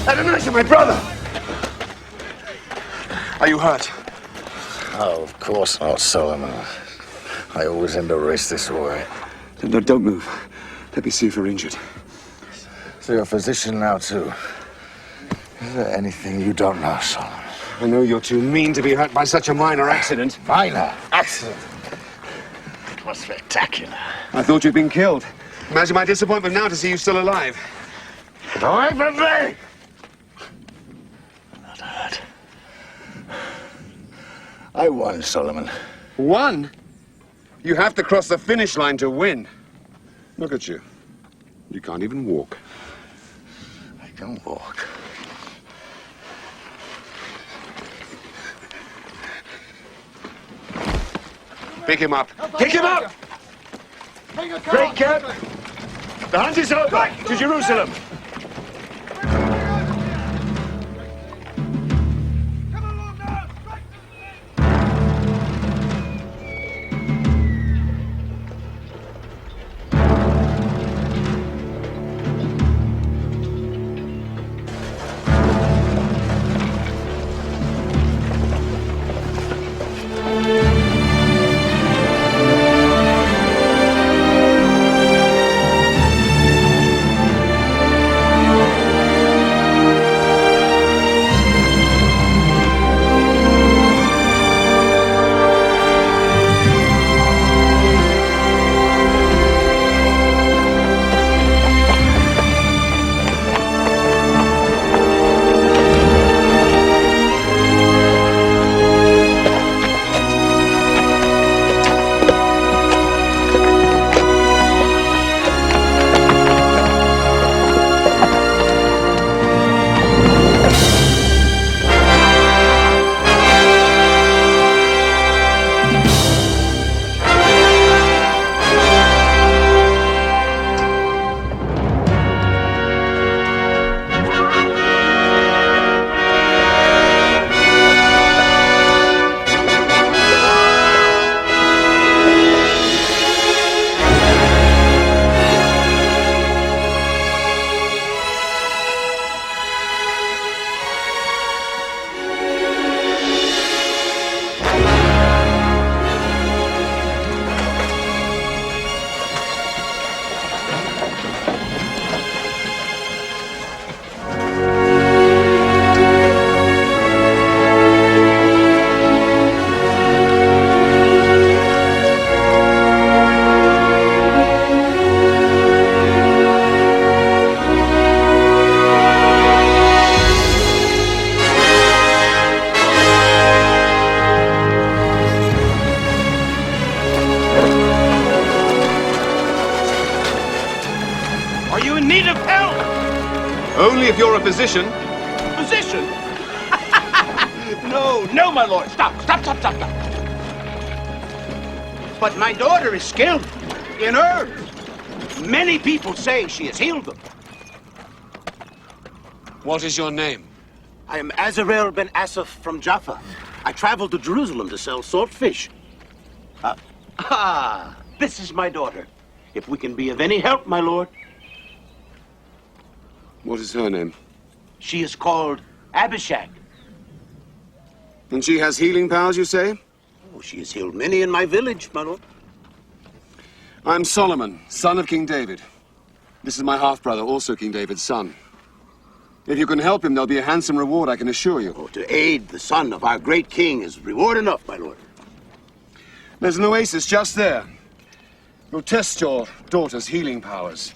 Adonijah, my brother! Are you hurt? Oh, of course not, Solomon. I always end a race this way. No, don't move. Let me see if you're injured. So you're a physician now, too. Is there anything you don't know, Solomon? I know you're too mean to be hurt by such a minor accident. Minor accident? It was spectacular. I thought you'd been killed. Imagine my disappointment now to see you still alive. Get away from me! I'm not hurt. I won, Solomon. Won? You have to cross the finish line to win. Look at you. You can't even walk. I can walk. Pick him up. Pick him up! Great Cap! The hunt is over! To Jerusalem! Are you in need of help? Only if you're a physician. Physician? No, my lord. Stop. But my daughter is skilled in herbs. Many people say she has healed them. What is your name? I am Azarel ben Asaph from Jaffa. I traveled to Jerusalem to sell salt fish. This is my daughter. If we can be of any help, my lord. What is her name? She is called Abishag. And she has healing powers, you say? Oh, she has healed many in my village, my lord. I'm Solomon, son of King David. This is my half-brother, also King David's son. If you can help him, there'll be a handsome reward, I can assure you. Oh, to aid the son of our great king is reward enough, my lord. There's an oasis just there. You'll test your daughter's healing powers.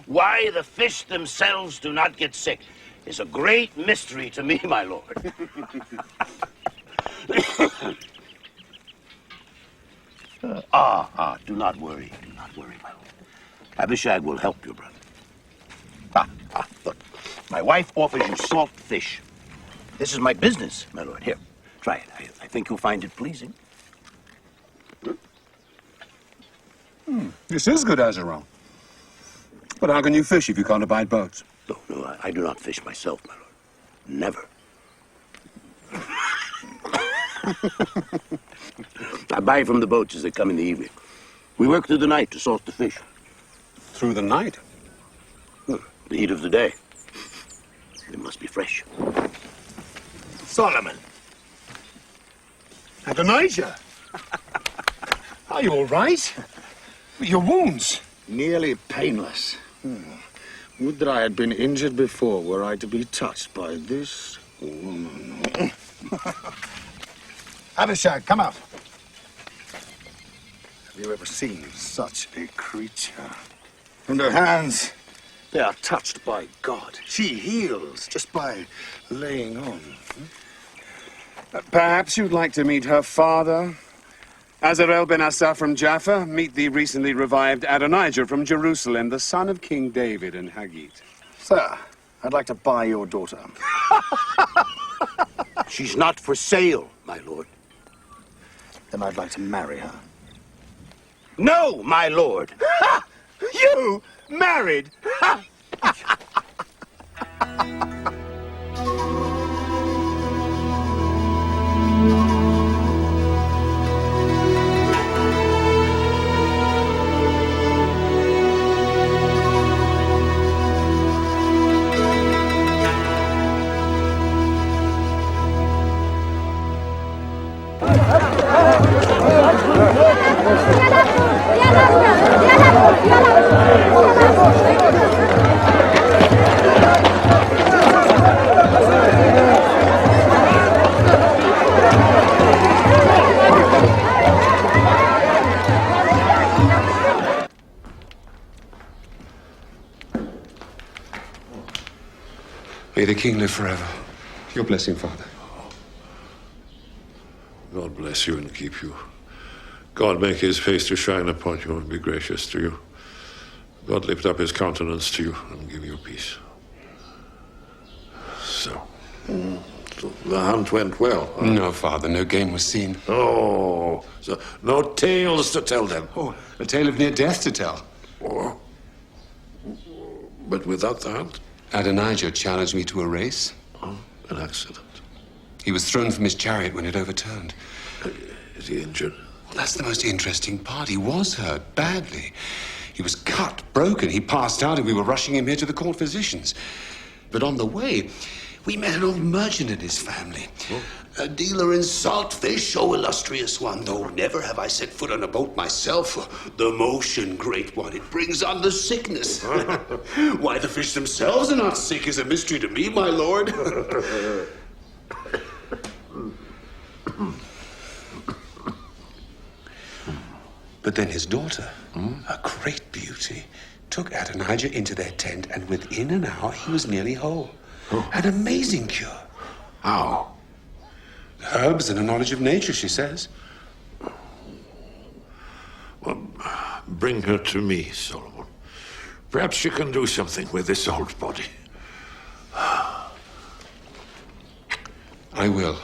Why the fish themselves do not get sick is a great mystery to me, my lord. Do not worry, my lord. Abishag will help you, brother. Look, my wife offers you salt fish. This is my business, my lord. Here, try it. I think you'll find it pleasing. This is good, Azarel. But how can you fish if you can't abide boats? No, I do not fish myself, my lord. Never. I buy from the boats as they come in the evening. We work through the night to salt the fish. Through the night? The heat of the day. They must be fresh. Solomon. Adonijah. Are you all right? Your wounds? Nearly painless. Would that I had been injured before were I to be touched by this woman. Abishag, come out. Have you ever seen such a creature? And her hands, they are touched by God. She heals just by laying on. Perhaps you'd like to meet her father? Azarel ben Asaph from Jaffa. Meet the recently revived Adonijah from Jerusalem, the son of King David and Haggit. Sir, I'd like to buy your daughter. She's not for sale, my lord. Then I'd like to marry her. No, my lord. You married? May the king live forever. Your blessing, Father. God bless you and keep you. God make his face to shine upon you and be gracious to you. God lift up his countenance to you and give you peace. So the hunt went well. Huh? No, Father, no game was seen. Oh, so no tales to tell then. Oh, a tale of near death to tell. Oh, but without the hunt? Adonijah challenged me to a race. Oh, an accident. He was thrown from his chariot when it overturned. Is he injured? Well, that's the most interesting part. He was hurt badly. He was cut, broken. He passed out, and we were rushing him here to the court physicians. But on the way, we met an old merchant and his family. Oh. A dealer in saltfish, oh illustrious one, though never have I set foot on a boat myself. The motion, great one, it brings on the sickness. Why the fish themselves are not sick is a mystery to me, my lord. But then his daughter, a great beauty, took Adonijah into their tent, and within an hour he was nearly whole. An amazing cure. How? Herbs and a knowledge of nature, she says. Well, bring her to me, Solomon. Perhaps she can do something with this old body. I will.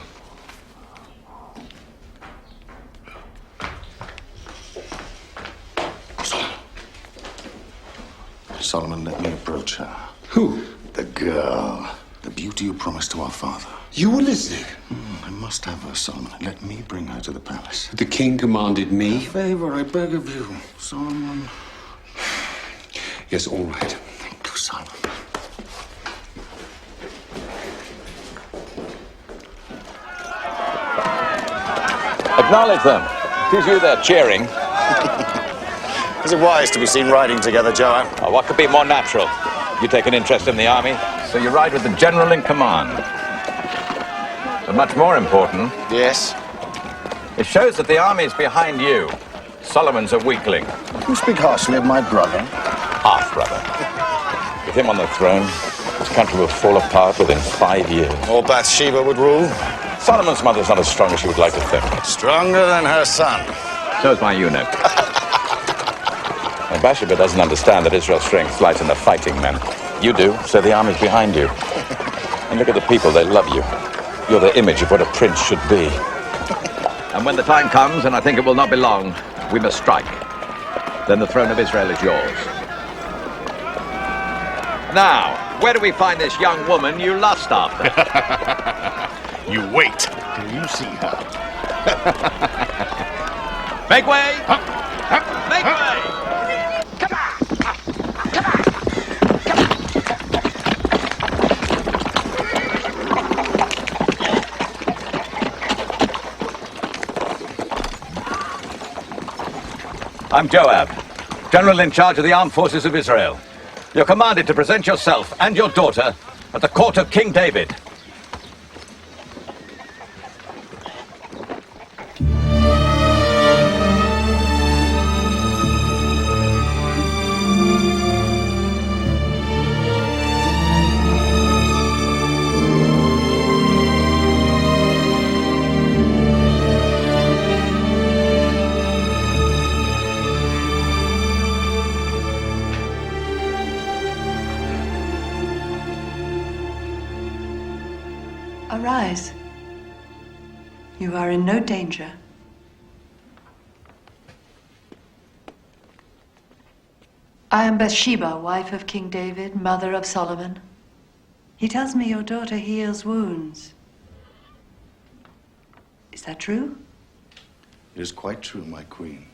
Solomon, let me approach her. Who? The girl. The beauty you promised to our father. You were listening. I must have her, Solomon. Let me bring her to the palace. The king commanded me. A favor, I beg of you, Solomon. Yes, all right. Thank you, Solomon. Acknowledge them. Tis you they're cheering. Is it wise to be seen riding together, Joab? Oh, what could be more natural? You take an interest in the army, so you ride with the general in command. But much more important, Yes. it shows that the army is behind you. Solomon's a weakling, You speak harshly of my brother. half-brother. With him on the throne, this country will fall apart within 5 years. Or Bathsheba would rule. Solomon's mother's not as strong as you would like to think. Stronger than her son. So is my eunuch. And Bathsheba doesn't understand that Israel's strength lies in the fighting men. You do, so the army's behind you. And look at the people, they love you. You're the image of what a prince should be. And when the time comes, and I think it will not be long, we must strike. Then the throne of Israel is yours. Now, where do we find this young woman you lust after? You wait till you see her. Make way! Make way! I'm Joab, general in charge of the armed forces of Israel. You're commanded to present yourself and your daughter at the court of King David. Arise. You are in no danger. I am Bathsheba, wife of King David, mother of Solomon. He tells me your daughter heals wounds. Is that true? It is quite true, my queen.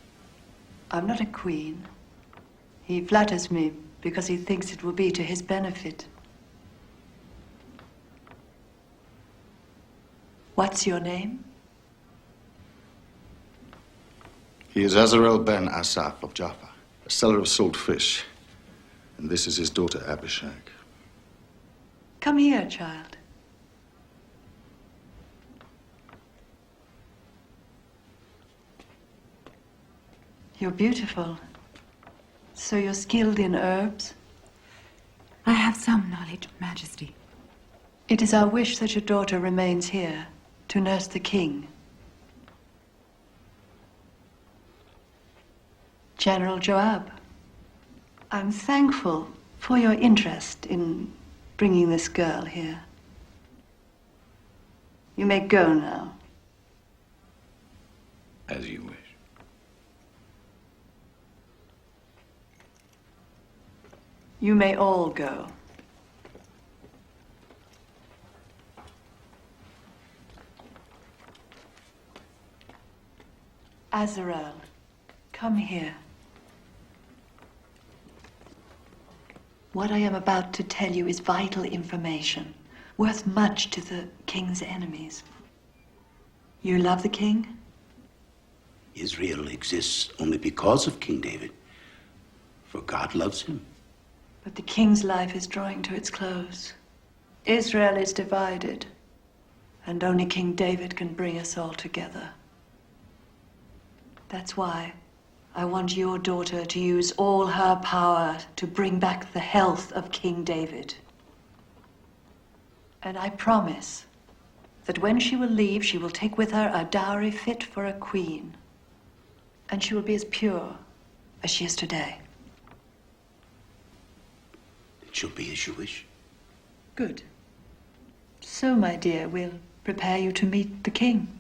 I'm not a queen. He flatters me because he thinks it will be to his benefit. What's your name? He is Azarel ben Asaph of Jaffa, a seller of salt fish. And this is his daughter Abishag. Come here, child. You're beautiful. So you're skilled in herbs? I have some knowledge, Majesty. It is our wish that your daughter remains here to nurse the king. General Joab, I'm thankful for your interest in bringing this girl here. You may go now. As you wish. You may all go. Azarel, come here. What I am about to tell you is vital information, worth much to the king's enemies. You love the king? Israel exists only because of King David, for God loves him. But the king's life is drawing to its close. Israel is divided, and only King David can bring us all together. That's why I want your daughter to use all her power to bring back the health of King David. And I promise that when she will leave, she will take with her a dowry fit for a queen. And she will be as pure as she is today. It shall be as you wish. Good. So, my dear, we'll prepare you to meet the king.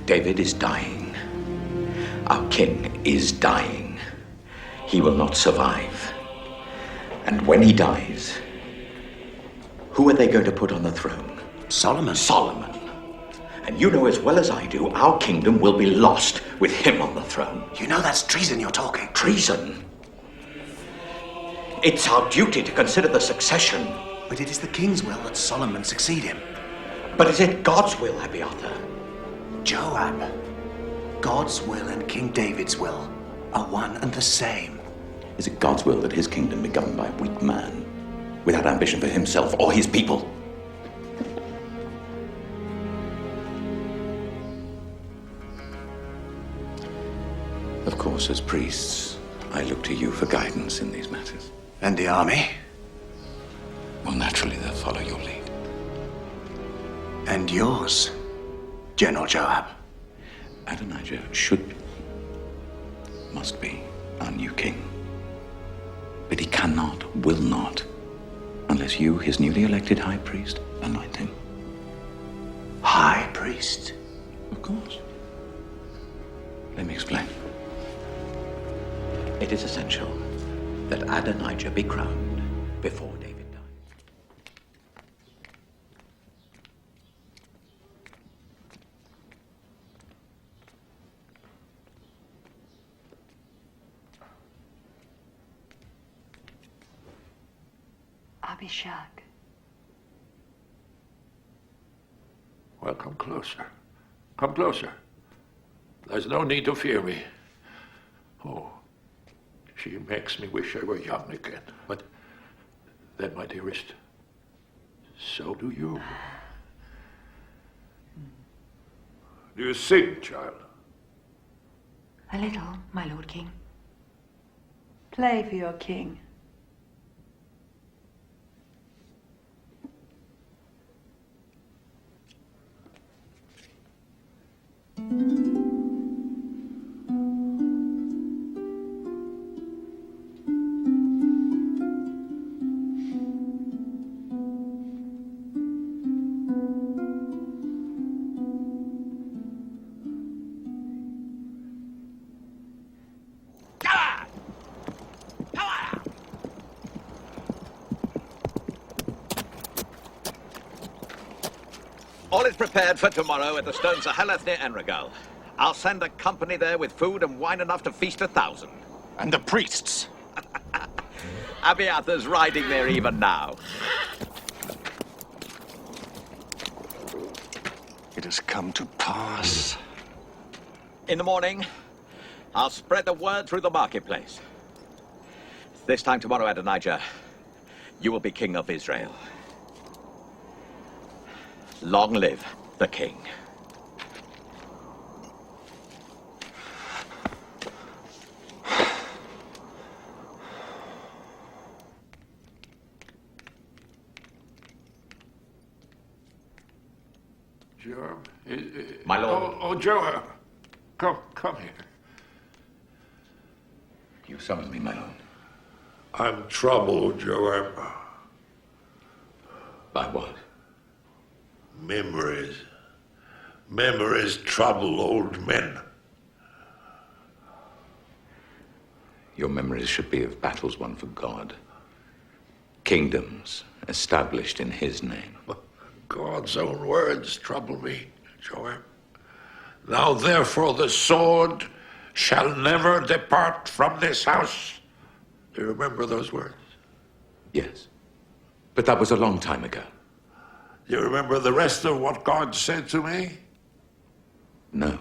David is dying. Our king is dying. He will not survive. And when he dies, who are they going to put on the throne? Solomon. Solomon. And you know as well as I do, our kingdom will be lost with him on the throne. You know that's treason you're talking. Treason? It's our duty to consider the succession. But it is the king's will that Solomon succeed him. But is it God's will, Abiathar? Joab, God's will and King David's will are one and the same. Is it God's will that his kingdom be governed by a weak man, without ambition for himself or his people? Of course, as priests, I look to you for guidance in these matters. And the army? Well, naturally, they'll follow your lead. And yours, General Joab. Adonijah must be our new king. But he cannot, will not, unless you, his newly elected high priest, anoint him. High priest? Of course. Let me explain. It is essential that Adonijah be crowned before David dies. Abishag. Well, come closer. Come closer. There's no need to fear me. Oh, she makes me wish I were young again. But then, my dearest, so do you. Do you sing, child? A little, my lord king. Play for your king. All is prepared for tomorrow at the Stone Saheleth near Enregal. I'll send a company there with food and wine enough to feast 1,000. And the priests. Abiathar's riding there even now. It has come to pass. In the morning, I'll spread the word through the marketplace. This time tomorrow, Adonijah, you will be king of Israel. Long live the king. Joab? My lord. Oh, Joab. Come here. You summon me, my lord. I'm troubled, Joab. By what? Memories. Memories trouble old men. Your memories should be of battles won for God. Kingdoms established in his name. God's own words trouble me, Joab. Now therefore the sword shall never depart from this house. Do you remember those words? Yes. But that was a long time ago. You remember the rest of what God said to me? No.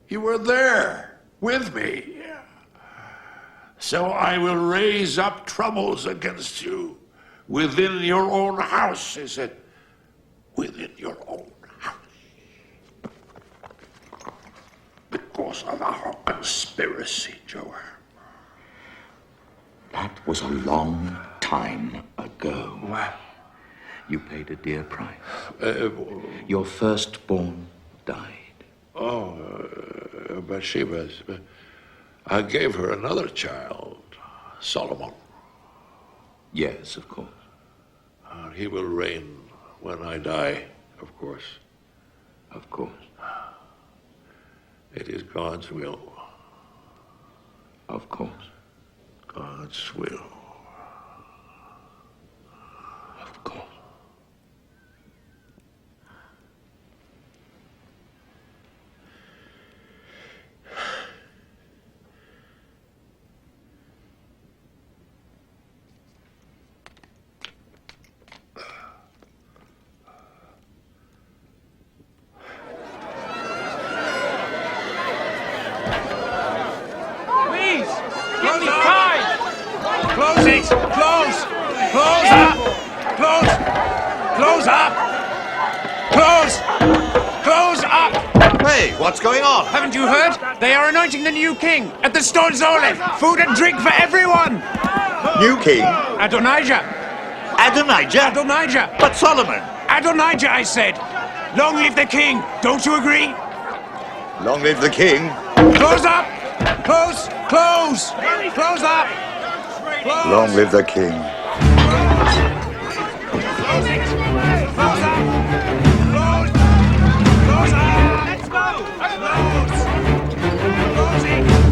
You were there with me. So I will raise up troubles against you within your own house, he said. Within your own house. Because of our conspiracy, Joab. That was a long time ago. Well, You paid a dear price. Your firstborn died. Bathsheba's. I gave her another child, Solomon. Yes, of course. He will reign when I die, of course. Of course. It is God's will. Of course. God's will. Of course. Please, give me time. Close it. Close. Close up. Close. Close up. Close. Close up. Hey, what's going on? Haven't you heard? They are anointing the new king at the Stones Olive. Food and drink for everyone. New king? Adonijah. Adonijah? Adonijah. But Solomon. Adonijah, I said. Long live the king. Don't you agree? Long live the king. Close up. Close. Close. Close up. Close. Long live the king. Close it. Close up. Close. Close up. Let's go. Close. Close it.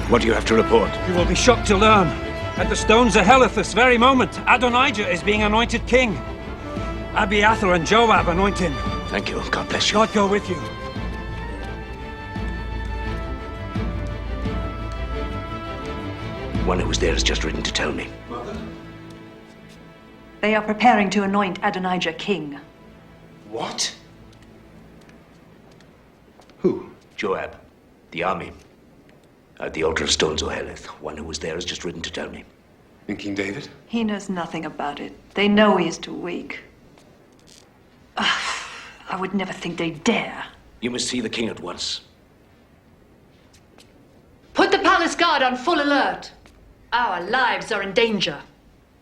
What do you have to report? You will be shocked to learn. At the Stones of Heleth this very moment, Adonijah is being anointed king. Abiathar and Joab anoint him. Thank you. God bless you. God go with you. One who was there has just written to tell me. They are preparing to anoint Adonijah king. What? Who? Joab. The army. At the altar of Stones O'Heleth. One who was there has just written to tell me. And King David? He knows nothing about it. They know he is too weak. I would never think they'd dare. You must see the king at once. Put the palace guard on full alert. Our lives are in danger.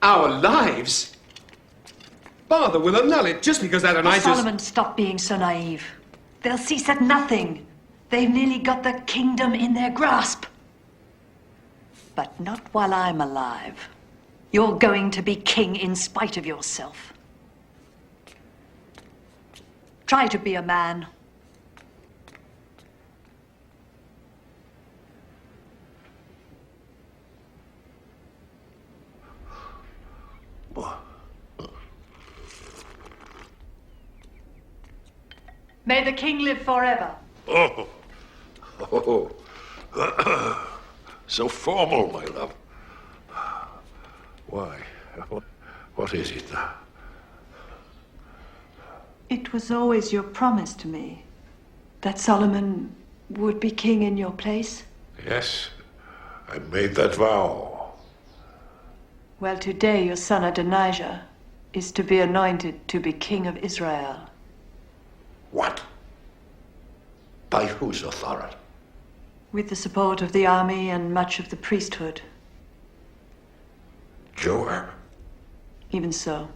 Our lives? Father will annul it just because Adonijah's... Solomon, stop being so naive. They'll cease at nothing. They've nearly got the kingdom in their grasp. But not while I'm alive. You're going to be king in spite of yourself. Try to be a man. May the king live forever. Oh. So formal, my love. Why? What is it? It was always your promise to me that Solomon would be king in your place. Yes, I made that vow. Well, today your son Adonijah is to be anointed to be king of Israel. What? By whose authority? With the support of the army and much of the priesthood. Joab? Even so.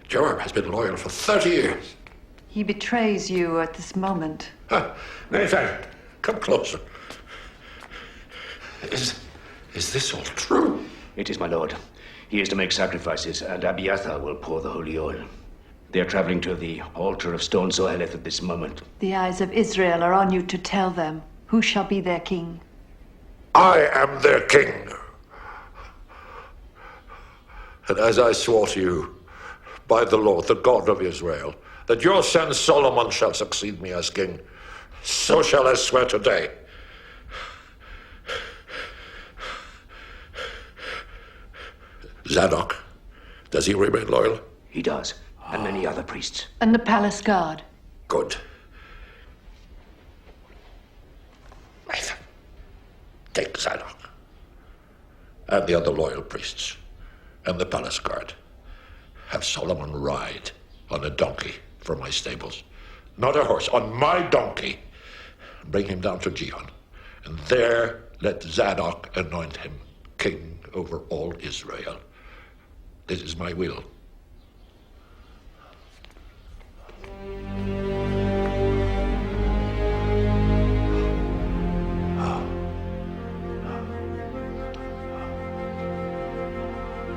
Joab has been loyal for 30 years. He betrays you at this moment. Nathan, come closer. Is this all true? It is, my lord. He is to make sacrifices, and Abiathar will pour the holy oil. They are traveling to the altar of stone Zoheleth at this moment. The eyes of Israel are on you to tell them who shall be their king. I am their king. And as I swore to you, by the Lord, the God of Israel, that your son Solomon shall succeed me as king, so shall I swear today. Zadok, does he remain loyal? He does, and many other priests. And the palace guard. Good. Nathan, take Zadok and the other loyal priests and the palace guard. Have Solomon ride on a donkey from my stables. Not a horse, on my donkey. Bring him down to Gihon. And there let Zadok anoint him king over all Israel. This is my will.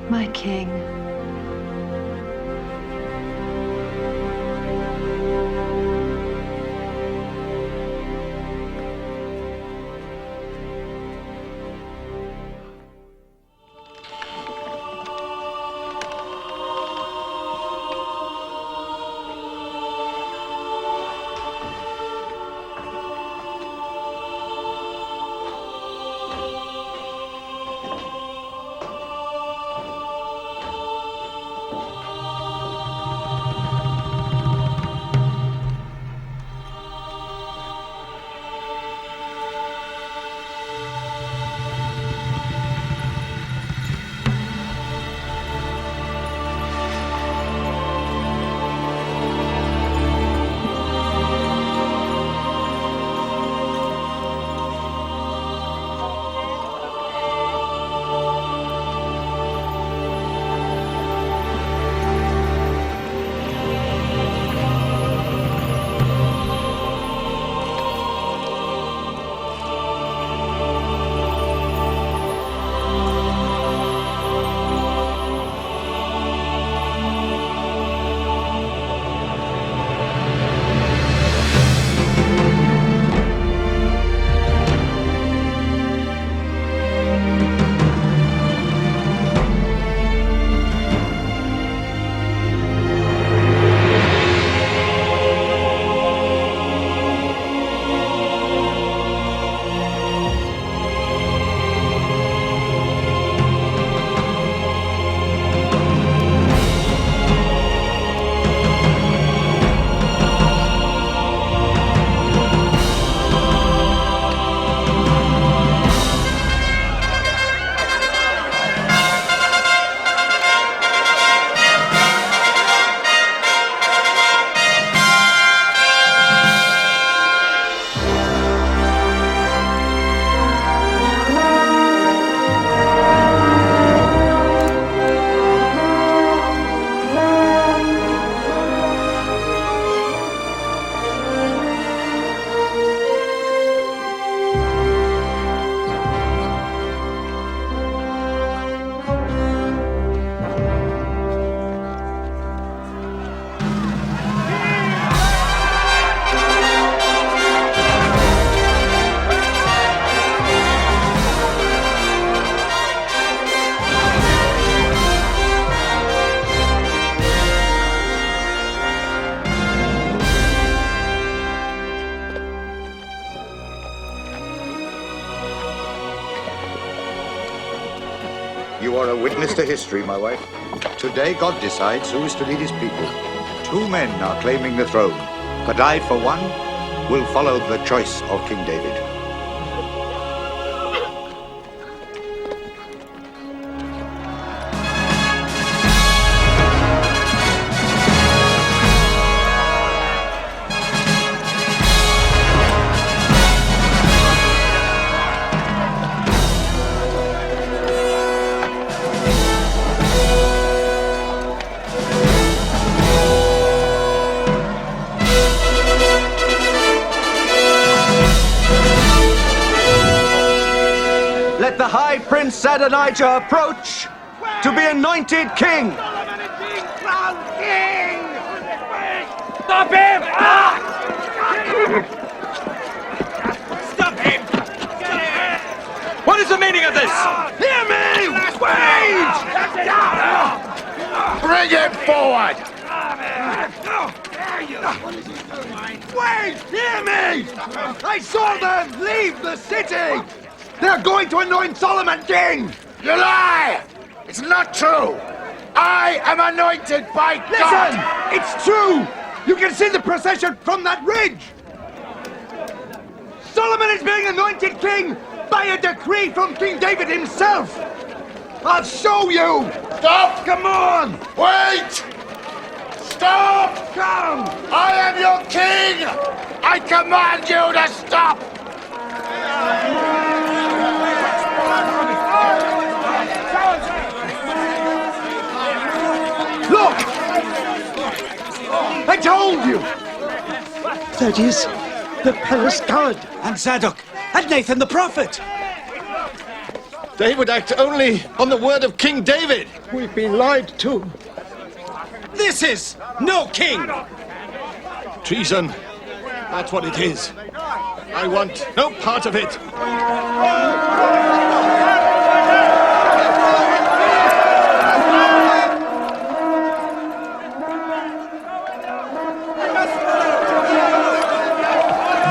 My king. You are a witness to history, my wife. Today, God decides who is to lead his people. 2 men are claiming the throne, but I, for one, will follow the choice of King David. Let the High Prince Adonijah approach to be anointed king. Stop him! Stop him! What is the meaning of this? Hear me! Wait! Bring him forward! Wait! Hear me! I saw them leave the city! They're going to anoint Solomon king! You lie! It's not true! I am anointed by God! Listen! It's true! You can see the procession from that ridge! Solomon is being anointed king by a decree from King David himself! I'll show you! Stop! Come on! Wait! Stop! Come! I am your king! I command you to stop! Look! I told you! That is the palace guard. And Zadok, and Nathan the prophet. They would act only on the word of King David. We've been lied to. This is no king. Treason. That's what it is. I want no part of it.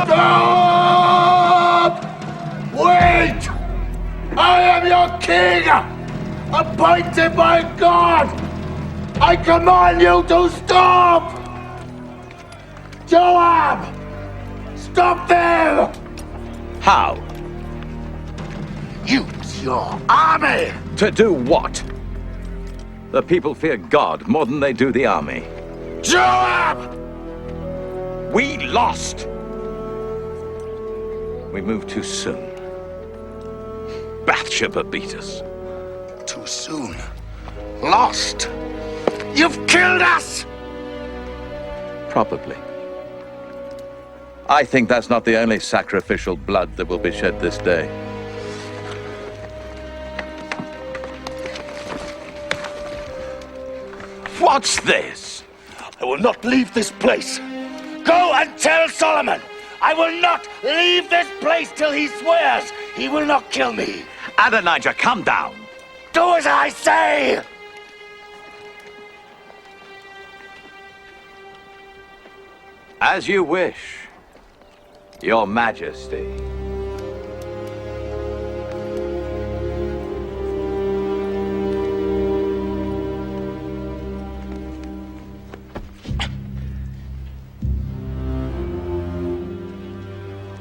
Stop! Wait! I am your king! Appointed by God! I command you to stop! Joab! Stop them! How? Use your army! To do what? The people fear God more than they do the army. Joab! We lost! We moved too soon. Bathsheba beat us. Too soon. Lost. You've killed us! Probably. I think that's not the only sacrificial blood that will be shed this day. What's this? I will not leave this place. Go and tell Solomon! I will not leave this place till he swears he will not kill me. Adonijah, come down. Do as I say! As you wish, Your Majesty.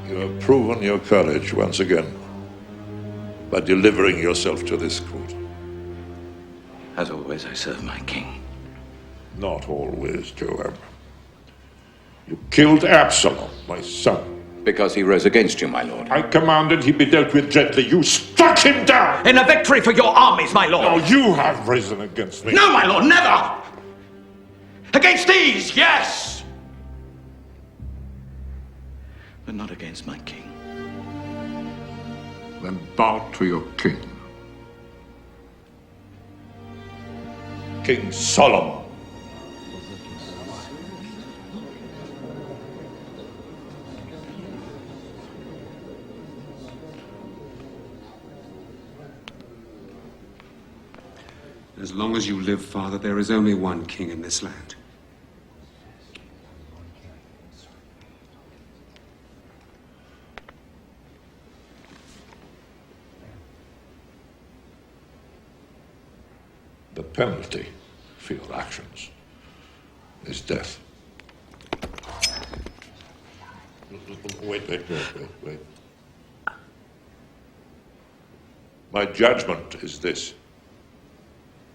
You have proven your courage once again by delivering yourself to this court. As always, I serve my king. Not always, Joab. You killed Absalom, my son. Because he rose against you, my lord. I commanded he be dealt with gently. You struck him down! In a victory for your armies, my lord! Now you have risen against me. No, my lord, never! Against these, yes! But not against my king. Then bow to your king. King Solomon. As long as you live, Father, there is only one king in this land. The penalty for your actions is death. Wait. My judgment is this.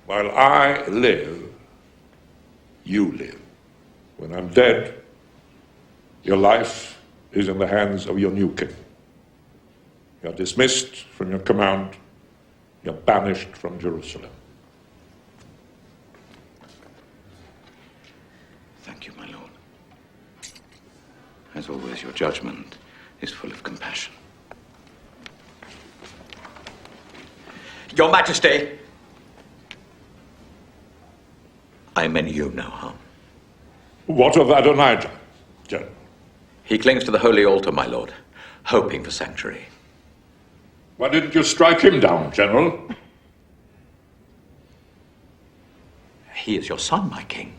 While I live, you live. When I'm dead, your life is in the hands of your new king. You're dismissed from your command. You're banished from Jerusalem. Thank you, my lord. As always, your judgment is full of compassion. Your Majesty! I meant you no harm. What of Adonijah, General? He clings to the holy altar, my lord, hoping for sanctuary. Why didn't you strike him down, General? He is your son, my king.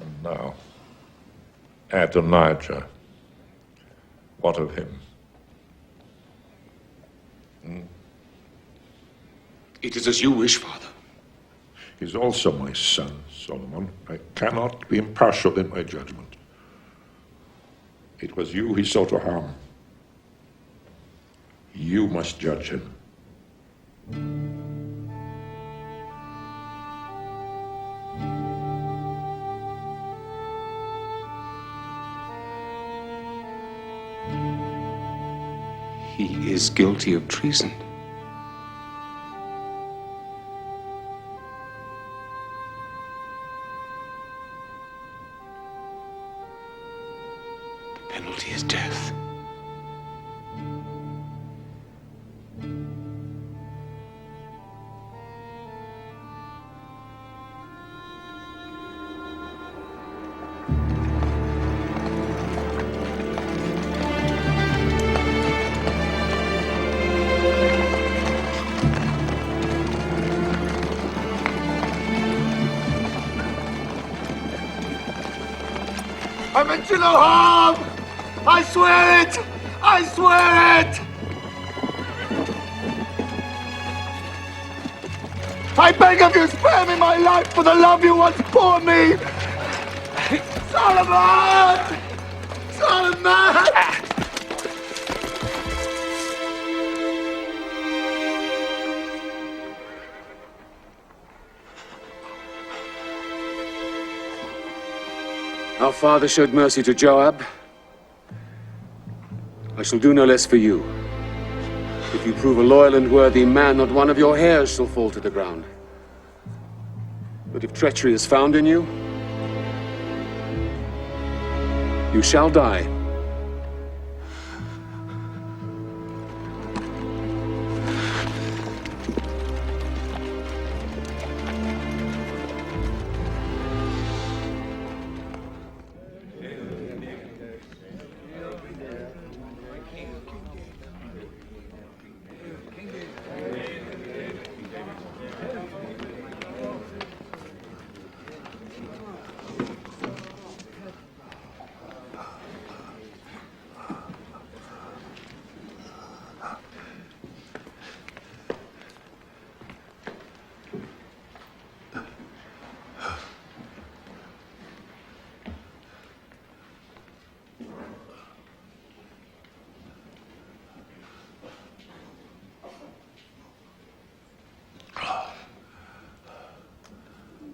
And now, Adonijah. What of him? It is as you wish, Father. He's also my son, Solomon. I cannot be impartial in my judgment. It was you he sought to harm. You must judge him. He is guilty of treason. The penalty is death. I meant you no harm! I swear it! I swear it! I beg of you, spare me my life for the love you once bore me! Solomon! Solomon! Our father showed mercy to Joab. I shall do no less for you. If you prove a loyal and worthy man, not one of your hairs shall fall to the ground. But if treachery is found in you, you shall die.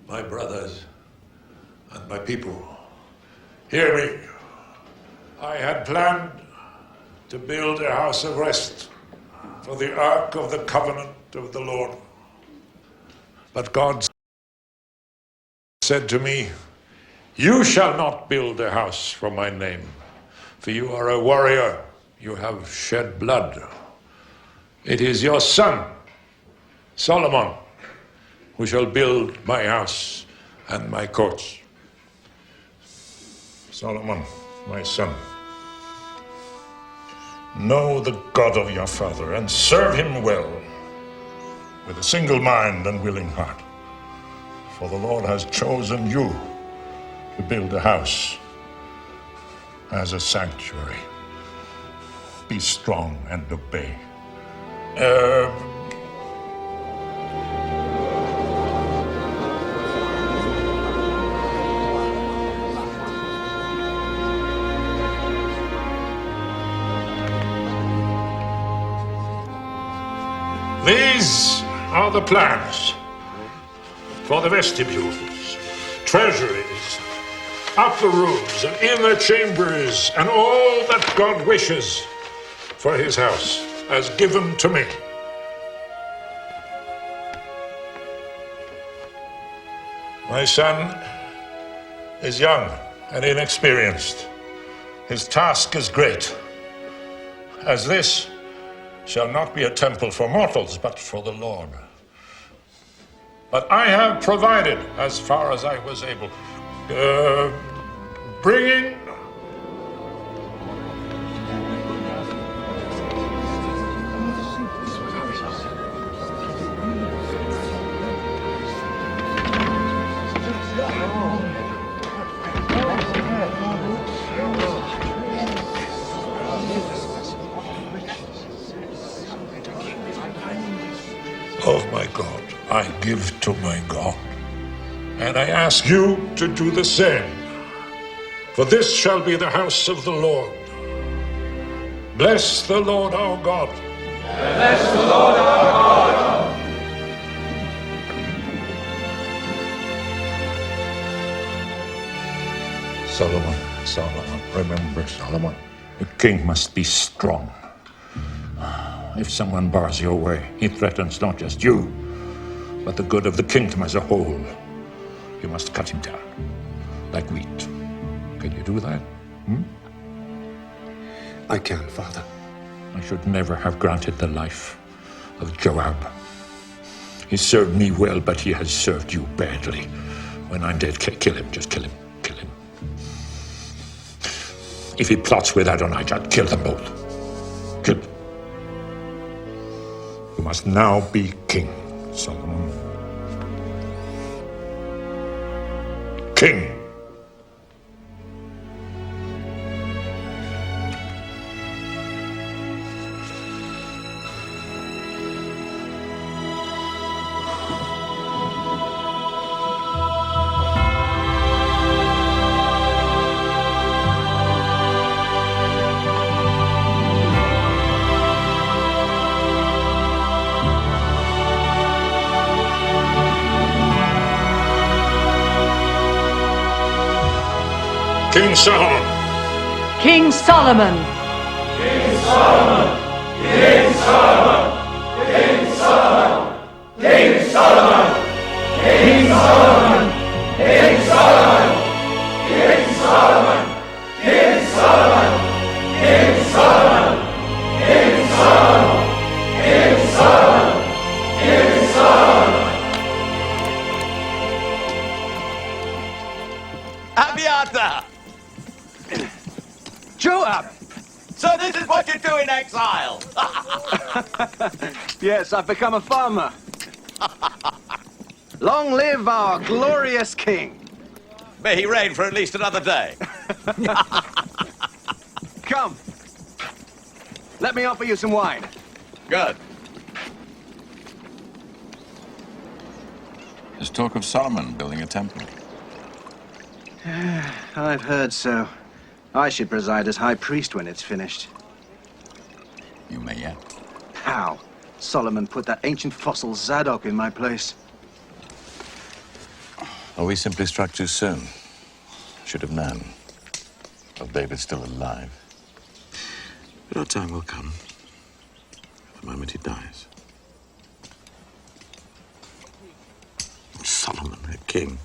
My brothers and my people, hear me. I had planned to build a house of rest for the Ark of the Covenant of the Lord. But God said to me, "You shall not build a house for my name, for you are a warrior, you have shed blood. It is your son, Solomon, who shall build my house and my courts." Solomon, my son, know the God of your father and serve him well, with a single mind and willing heart. For the Lord has chosen you to build a house as a sanctuary. Be strong and obey. These are the plans for the vestibules, treasuries, upper rooms, and inner chambers, and all that God wishes for his house, as given to me. My son is young and inexperienced. His task is great, as this shall not be a temple for mortals, but for the Lord. But I have provided, as far as I was able, bringing of my God, I give to my God. And I ask you to do the same. For this shall be the house of the Lord. Bless the Lord our God. Bless the Lord our God. Solomon, remember, Solomon, the king must be strong. If someone bars your way, he threatens not just you, but the good of the kingdom as a whole. You must cut him down, like wheat. Can you do that? I can, Father. I should never have granted the life of Joab. He served me well, but he has served you badly. When I'm dead, kill him. Just kill him. Kill him. If he plots with Adonijah, kill them both. Kill them. You must now be king, Solomon. King. King Solomon. King Solomon. King Solomon. King Solomon. King Solomon. King Solomon. King Solomon. King Solomon. King Solomon. King Solomon. King Solomon. King Solomon. King Solomon. King Solomon. Abiathar! Joab! So this is what you do in exile? Yes, I've become a farmer. Long live our glorious king. May he reign for at least another day. Come. Let me offer you some wine. Good. There's talk of Solomon building a temple. I've heard so. I should preside as high priest when it's finished. You may yet. How? Solomon put that ancient fossil Zadok in my place. Or we simply struck too soon. Should have known. Well, David's still alive. But our time will come. The moment he dies. Solomon, a king.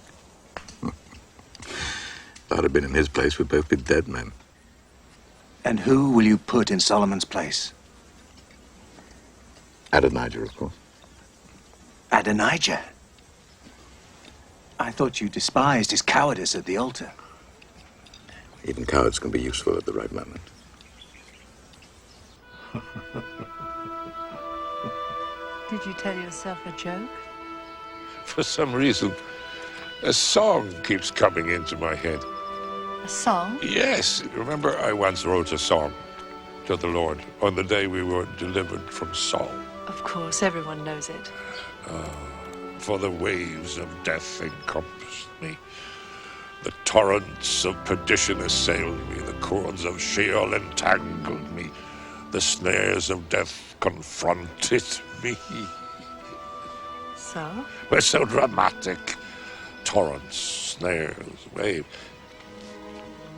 If I'd have been in his place, we'd both be dead men. And who will you put in Solomon's place? Adonijah, of course. Adonijah? I thought you despised his cowardice at the altar. Even cowards can be useful at the right moment. Did you tell yourself a joke? For some reason, a song keeps coming into my head. A song? Yes, remember I once wrote a song to the Lord on the day we were delivered from Saul. Of course, everyone knows it. For the waves of death encompassed me. The torrents of perdition assailed me. The cords of Sheol entangled me. The snares of death confronted me. So? We're so dramatic. Torrents, snares, waves.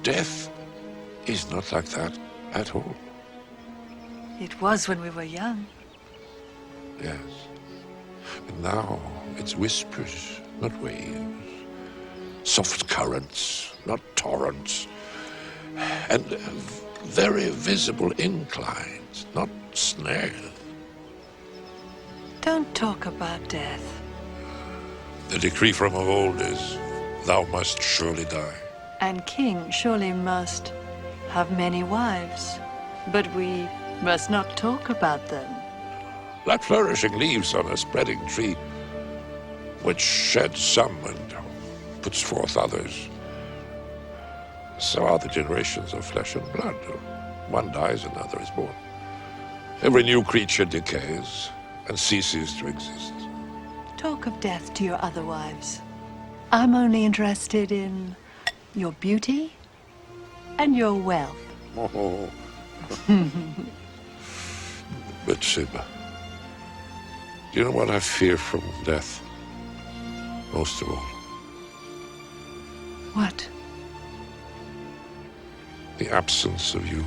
Death is not like that at all. It was when we were young. Yes. But now it's whispers, not waves. Soft currents, not torrents. And very visible inclines, not snares. Don't talk about death. The decree from of old is, thou must surely die. And king surely must have many wives. But we must not talk about them. Like flourishing leaves on a spreading tree, which sheds some and puts forth others. So are the generations of flesh and blood. One dies, another is born. Every new creature decays and ceases to exist. Talk of death to your other wives. I'm only interested in your beauty and your wealth. Oh. Bathsheba, do you know what I fear from death? Most of all. What? The absence of you.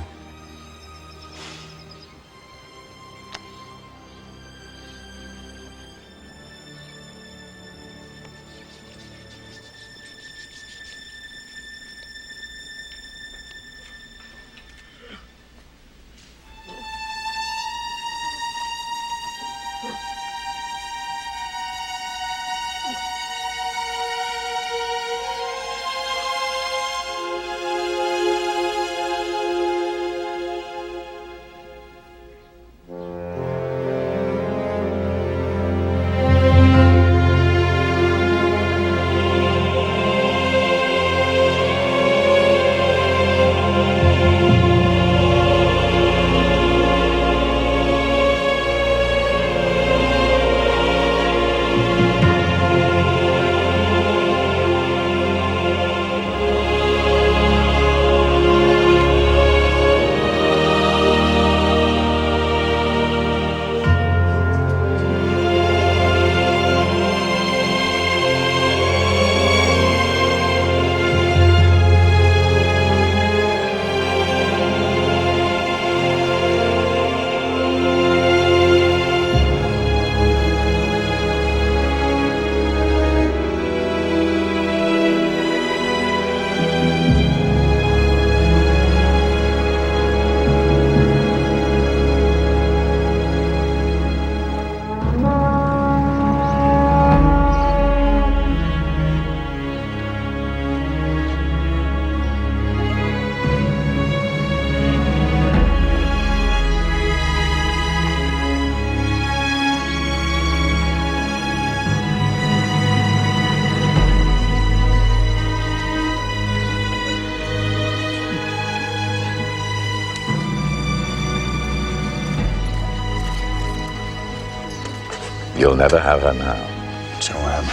You'll never have her now. Joab.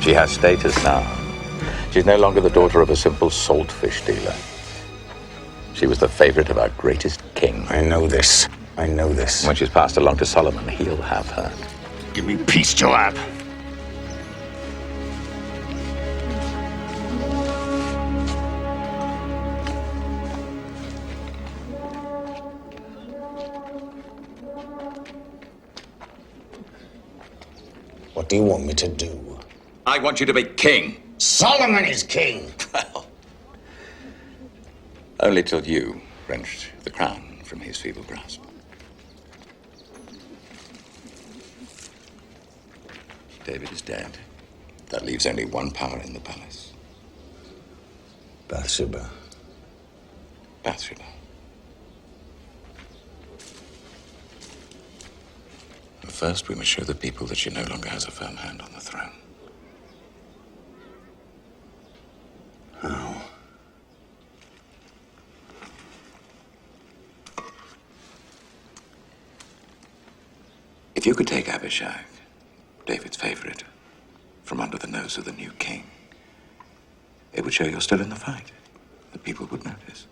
She has status now. She's no longer the daughter of a simple saltfish dealer. She was the favorite of our greatest king. I know this. I know this. When she's passed along to Solomon, he'll have her. Give me peace, Joab. What do you want me to do? I want you to be king. Solomon is king! Well, only till you wrenched the crown from his feeble grasp. David is dead. That leaves only one power in the palace. Bathsheba. Bathsheba. But first, we must show the people that she no longer has a firm hand on the throne. How? you could take Abishag, David's favorite, from under the nose of the new king, it would show you're still in the fight. The people would notice.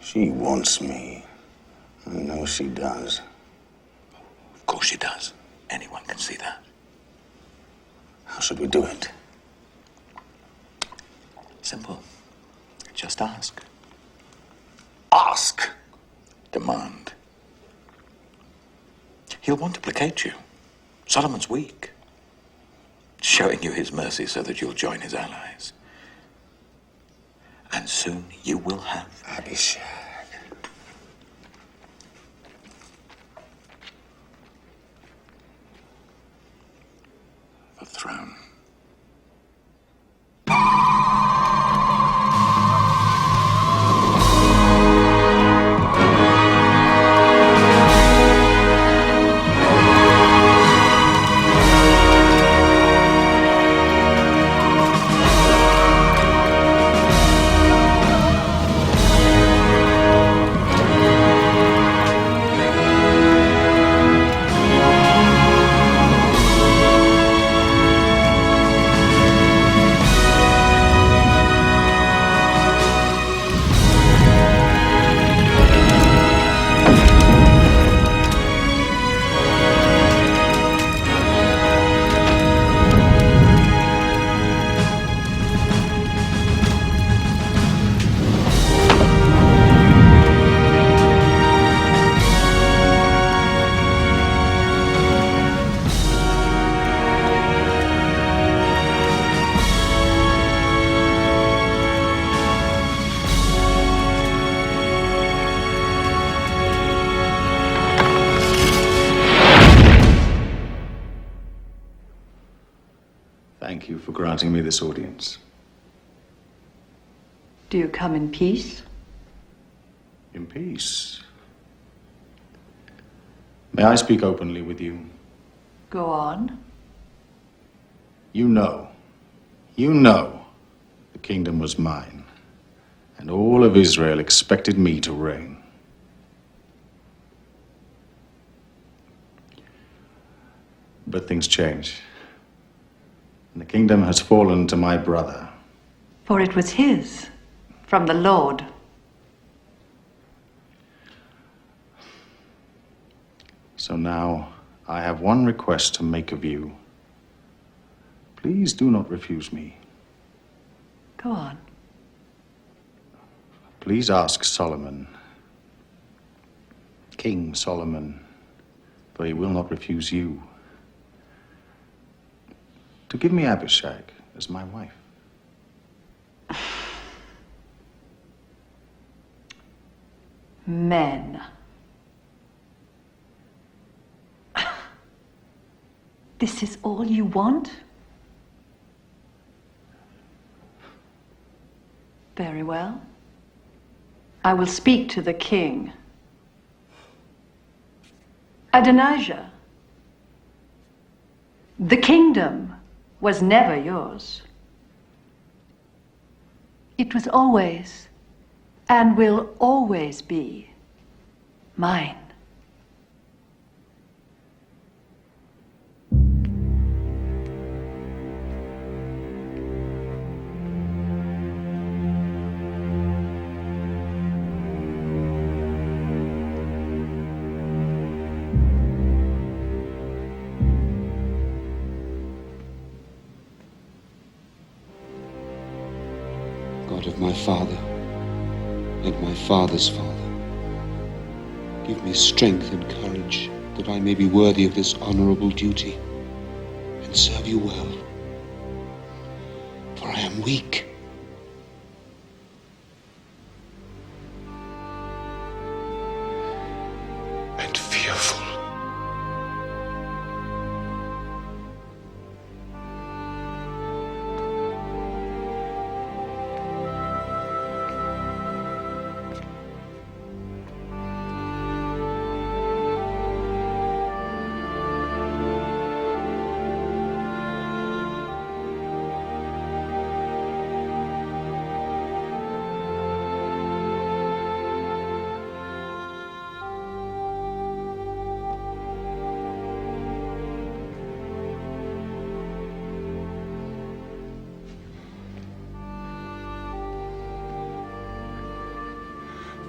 She wants me. I know she does. Of course she does. Anyone can see that. How should we do it? Simple. Just ask. Ask. Demand. He'll want to placate you. Solomon's weak. Showing you his mercy so that you'll join his allies. And soon you will have Abishag. The throne. Thank you for granting me this audience. Do you come in peace? In peace. May I speak openly with you? Go on. You know, the kingdom was mine, and all of Israel expected me to reign. But things change, and the kingdom has fallen to my brother. For it was his, from the Lord. So now, I have one request to make of you. Please do not refuse me. Go on. Please ask Solomon, King Solomon, for he will not refuse you, to give me Abishag as my wife. Men. This is all you want? Very well. I will speak to the king. Adonijah, the kingdom was never yours. It was always, and will always be, mine. God of my father and my father's father, give me strength and courage that I may be worthy of this honorable duty and serve you well. For I am weak. And fearful.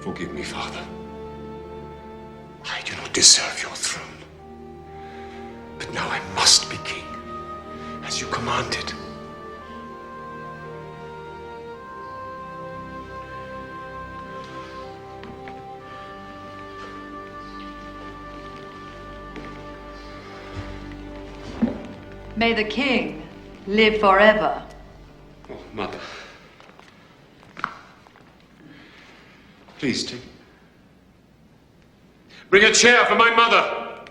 Forgive me, Father. I do not deserve your throne. But now I must be king, as you commanded. May the king live forever. Oh, Mother. Please take. Bring a chair for my mother!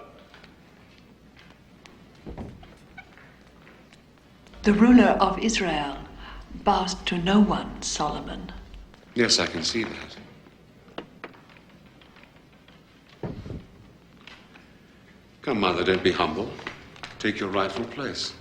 The ruler of Israel bows to no one, Solomon. Yes, I can see that. Come, Mother, don't be humble. Take your rightful place.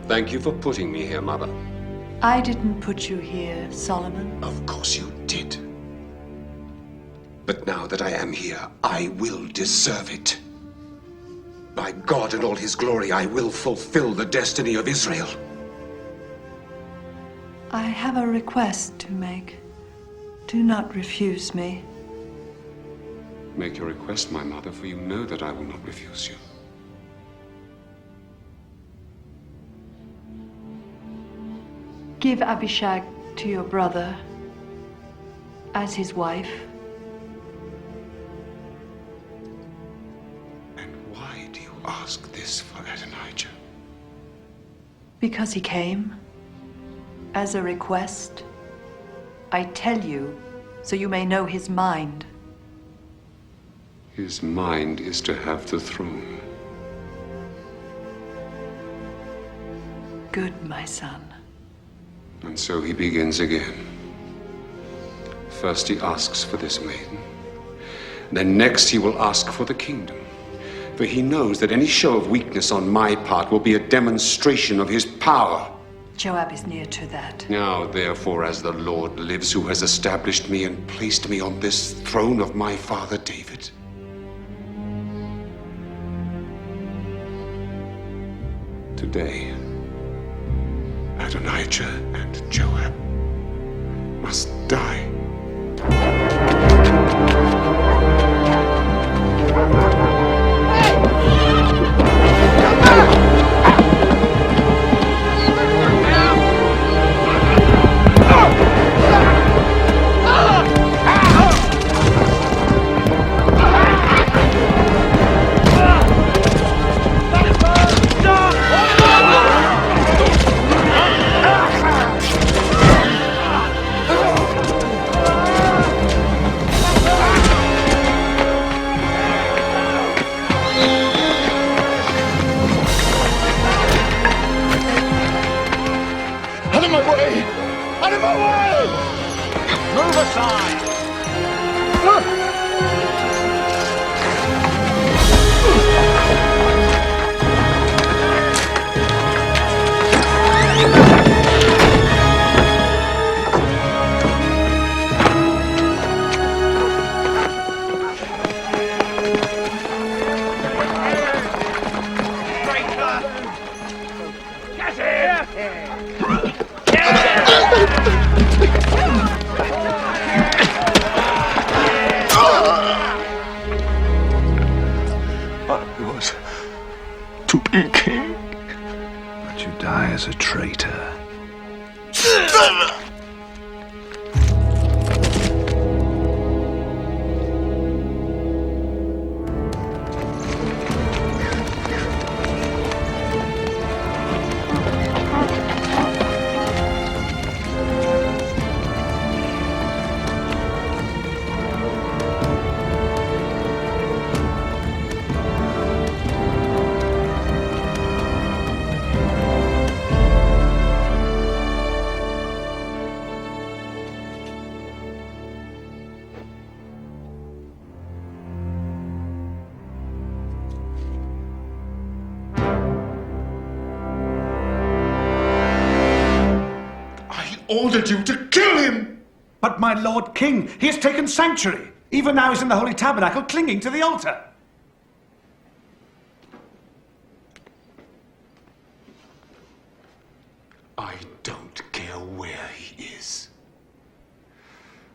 Thank you for putting me here, Mother. I didn't put you here, Solomon. Of course you did. But now that I am here, I will deserve it. By God and all his glory, I will fulfill the destiny of Israel. I have a request to make. Do not refuse me. Make your request, my mother, for you know that I will not refuse you. Give Abishag to your brother as his wife. Why do you ask this for Adonijah? Because he came as a request. I tell you so you may know his mind. His mind is to have the throne. Good, my son. And so he begins again. First he asks for this maiden. Then next he will ask for the kingdom. For he knows that any show of weakness on my part will be a demonstration of his power. Joab is near to that. Now, therefore, as the Lord lives, who has established me and placed me on this throne of my father David, today, Adonijah and Joab must die. Out of my way! Out of my way! Move aside! I was to be king. But you die as a traitor. I ordered you to kill him! But my Lord King, he has taken sanctuary. Even now he's in the Holy Tabernacle, clinging to the altar. I don't care where he is.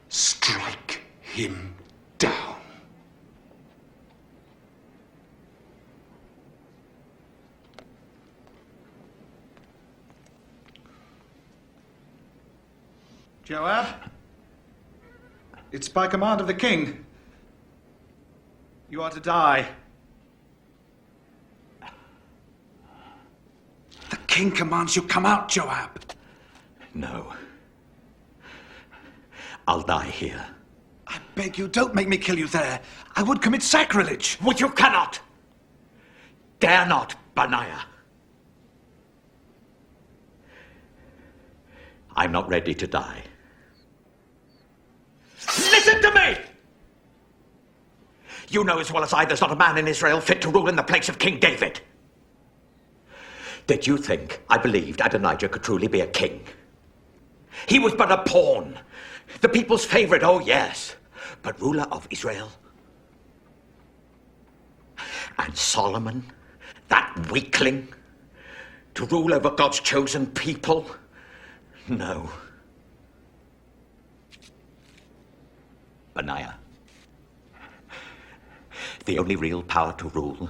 Strike him down. Joab, it's by command of the king. You are to die. The king commands you come out, Joab. No. I'll die here. I beg you, don't make me kill you there. I would commit sacrilege. Which you cannot. Dare not, Benaiah. I'm not ready to die. Listen to me! You know as well as I there's not a man in Israel fit to rule in the place of King David. Did you think I believed Adonijah could truly be a king? He was but a pawn. The people's favorite, oh yes. But ruler of Israel? And Solomon, that weakling, to rule over God's chosen people? No. Benaiah, the only real power to rule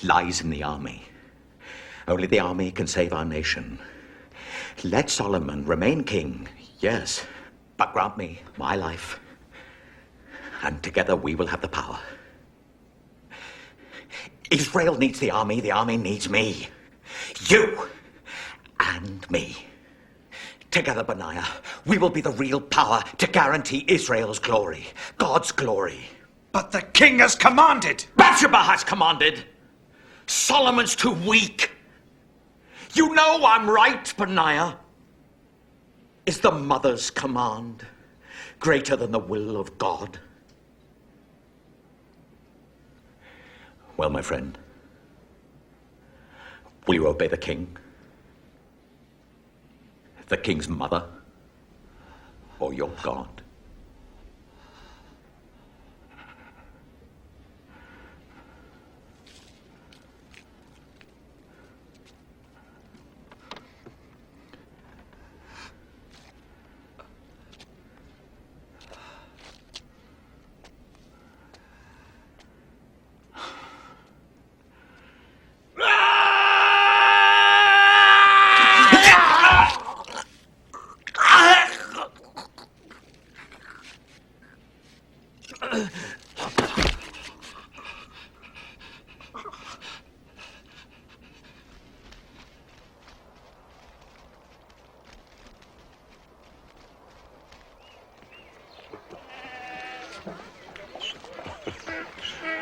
lies in the army. Only the army can save our nation. Let Solomon remain king, yes, but grant me my life, and together we will have the power. Israel needs the army needs me. You and me. Together, Benaiah, we will be the real power to guarantee Israel's glory, God's glory. But the king has commanded. Bathsheba has commanded. Solomon's too weak. You know I'm right, Benaiah. Is the mother's command greater than the will of God? Well, my friend, will you obey the king? The king's mother? Or your God?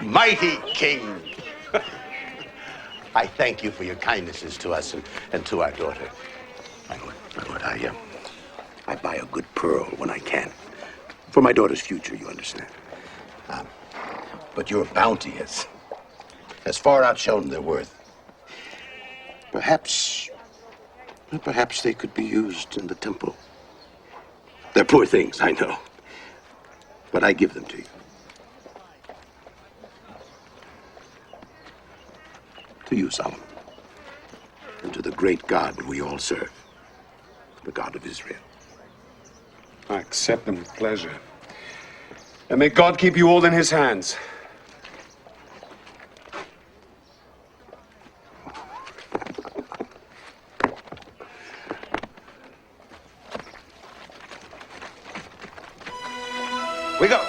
Mighty King, I thank you for your kindnesses to us and to our daughter. My lord, I buy a good pearl when I can. For my daughter's future, you understand. But your bounty has far outshone their worth. Perhaps they could be used in the temple. They're poor things, I know. But I give them to you. To you, Solomon, and to the great God we all serve, the God of Israel. I accept them with pleasure. And may God keep you all in his hands. We go.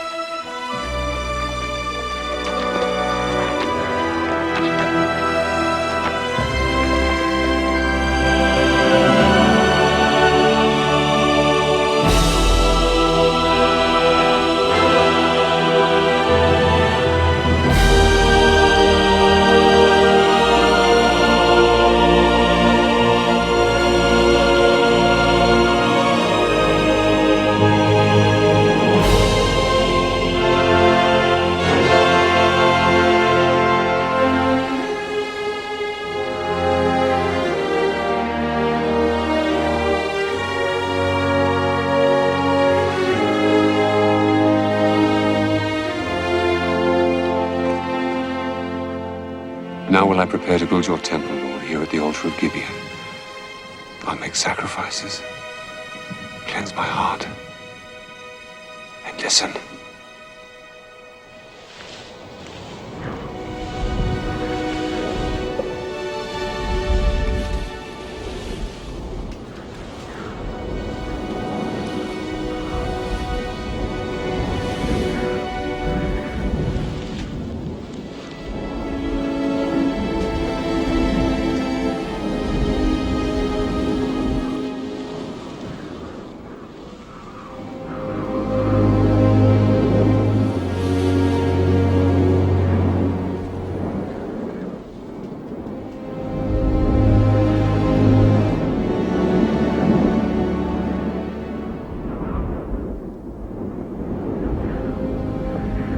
will I prepare to build your temple, Lord, here at the altar of Gibeon. I'll make sacrifices, cleanse my heart, and listen.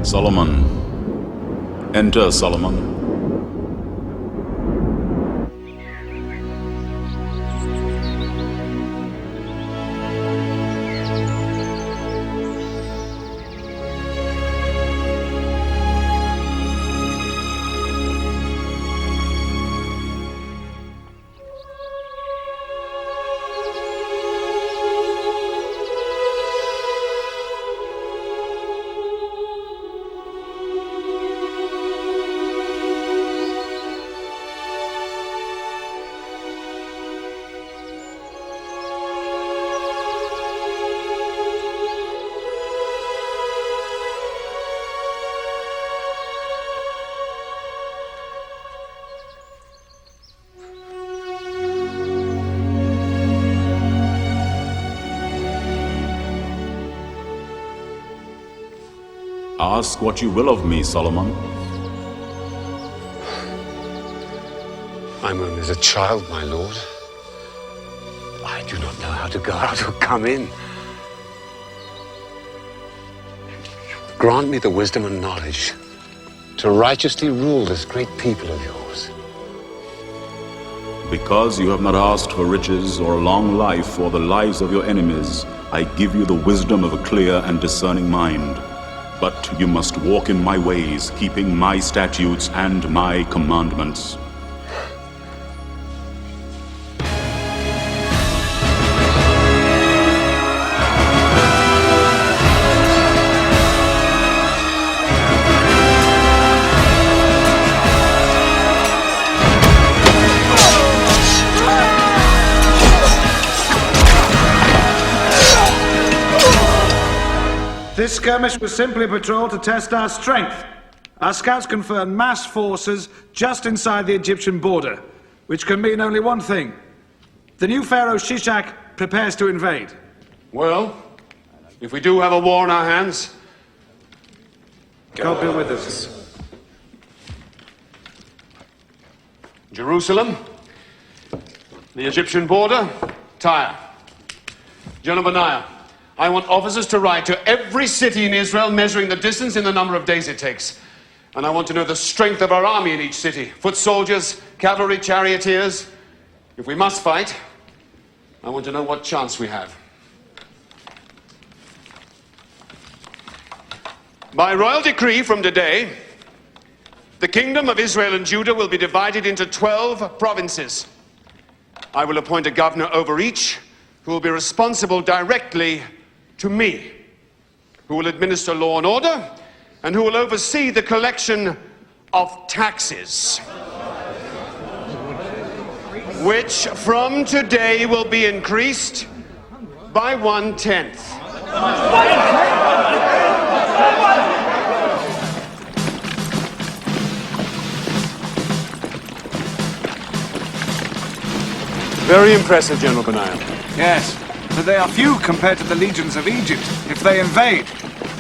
Solomon. Enter, Solomon. Ask what you will of me, Solomon. I'm only a child, my lord. I do not know how to go out or come in. Grant me the wisdom and knowledge to righteously rule this great people of yours. Because you have not asked for riches or a long life or the lives of your enemies, I give you the wisdom of a clear and discerning mind. But you must walk in my ways, keeping my statutes and my commandments. This skirmish was simply a patrol to test our strength. Our scouts confirmed mass forces just inside the Egyptian border, which can mean only one thing. The new pharaoh Shishak prepares to invade. Well, if we do have a war on our hands, God be with us. Jerusalem, the Egyptian border, Tyre. General Benaiah, I want officers to ride to every city in Israel, measuring the distance in the number of days it takes. And I want to know the strength of our army in each city. Foot soldiers, cavalry, charioteers. If we must fight, I want to know what chance we have. By royal decree from today, the kingdom of Israel and Judah will be divided into 12 provinces. I will appoint a governor over each, who will be responsible directly to me, who will administer law and order, and who will oversee the collection of taxes, which from today will be increased by 1/10. Very impressive, General Benaiah. Yes, but they are few compared to the legions of Egypt. If they invade,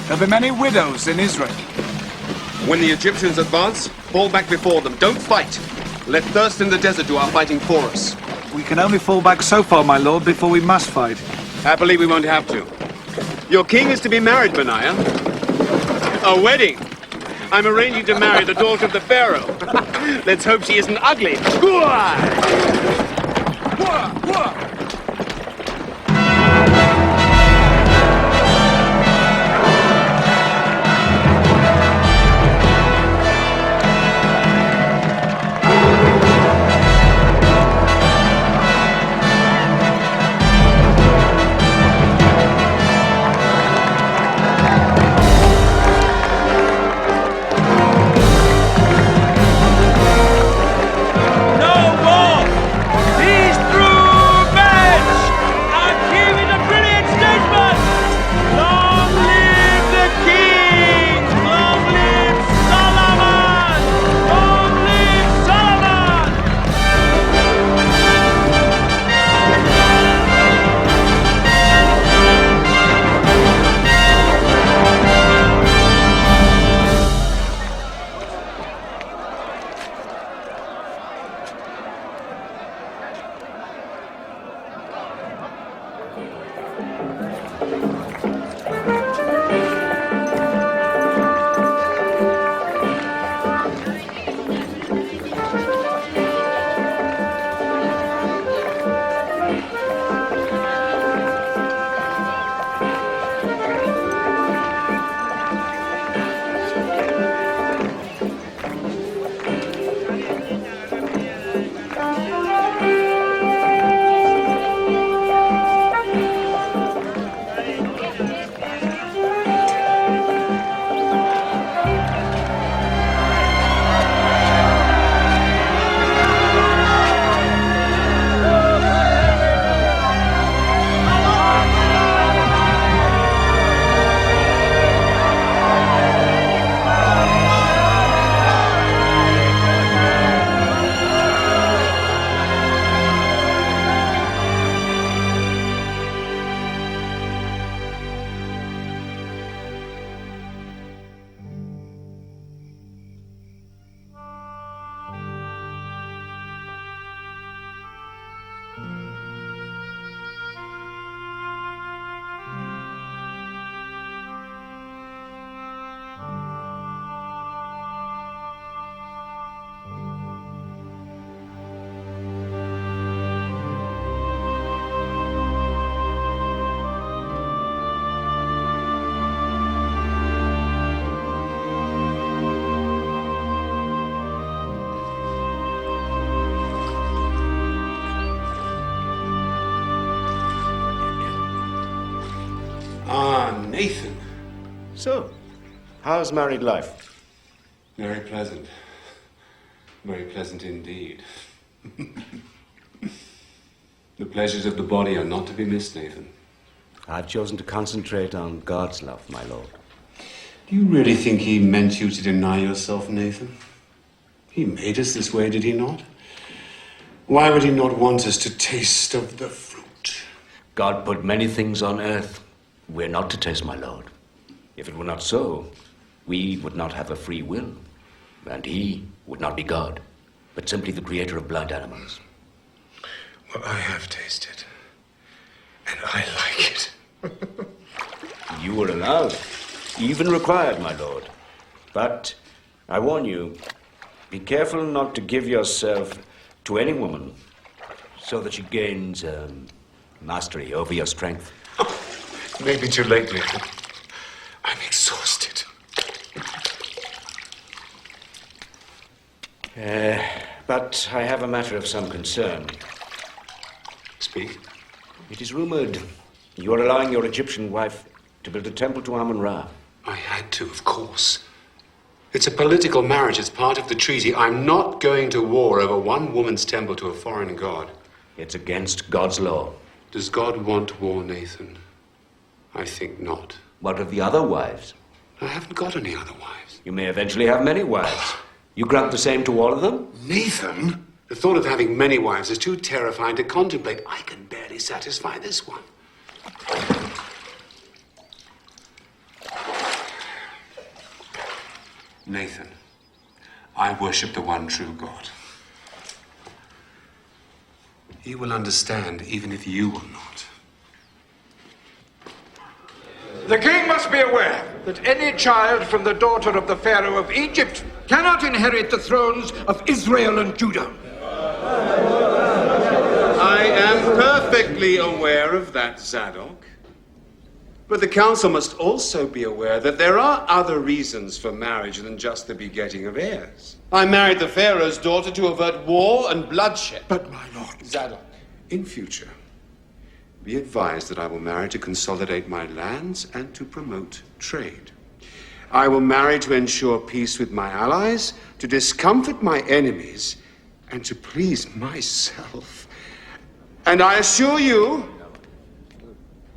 there'll be many widows in Israel. When the Egyptians advance, fall back before them. Don't fight. Let thirst in the desert do our fighting for us. We can only fall back so far, my lord, before we must fight. Happily, we won't have to. Your king is to be married, Benaiah. A wedding. I'm arranging to marry the daughter of the pharaoh. Let's hope she isn't ugly. Nathan. So, how's married life? Very pleasant. Very pleasant indeed. The pleasures of the body are not to be missed, Nathan. I've chosen to concentrate on God's love, my lord. Do you really think he meant you to deny yourself, Nathan? He made us this way, did he not? Why would he not want us to taste of the fruit? God put many things on earth we're not to taste, my lord. If it were not so, we would not have a free will, and he would not be God, but simply the creator of blind animals. Well, I have tasted, and I like it. You were allowed, even required, my lord. But I warn you, be careful not to give yourself to any woman so that she gains mastery over your strength. Maybe too late, Nathan. I'm exhausted. But I have a matter of some concern. Speak. It is rumored you are allowing your Egyptian wife to build a temple to Amun-Ra. I had to, of course. It's a political marriage. It's part of the treaty. I'm not going to war over one woman's temple to a foreign god. It's against God's law. Does God want war, Nathan? I think not. What of the other wives? I haven't got any other wives. You may eventually have many wives. You grant the same to all of them? Nathan? The thought of having many wives is too terrifying to contemplate. I can barely satisfy this one. Nathan, I worship the one true God. He will understand, even if you will not. The king must be aware that any child from the daughter of the Pharaoh of Egypt cannot inherit the thrones of Israel and Judah. I am perfectly aware of that, Zadok. But the council must also be aware that there are other reasons for marriage than just the begetting of heirs. I married the Pharaoh's daughter to avert war and bloodshed. But, my lord... Zadok. In future, be advised that I will marry to consolidate my lands and to promote trade. I will marry to ensure peace with my allies, to discomfort my enemies, and to please myself. And I assure you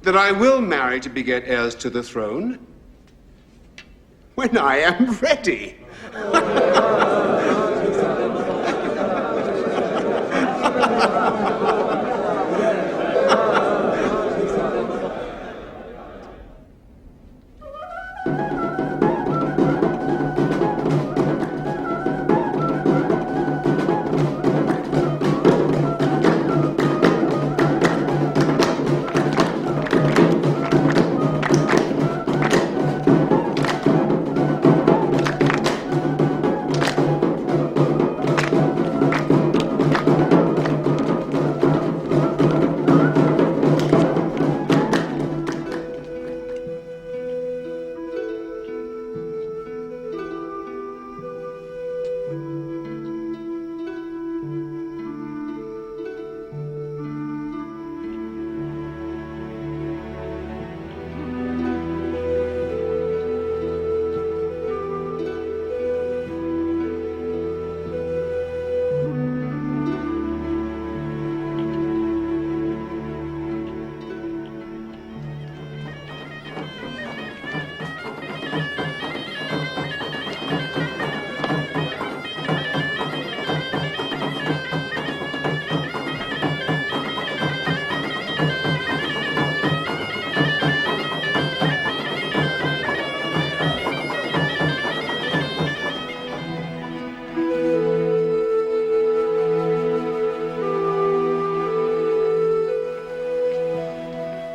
that I will marry to beget heirs to the throne when I am ready.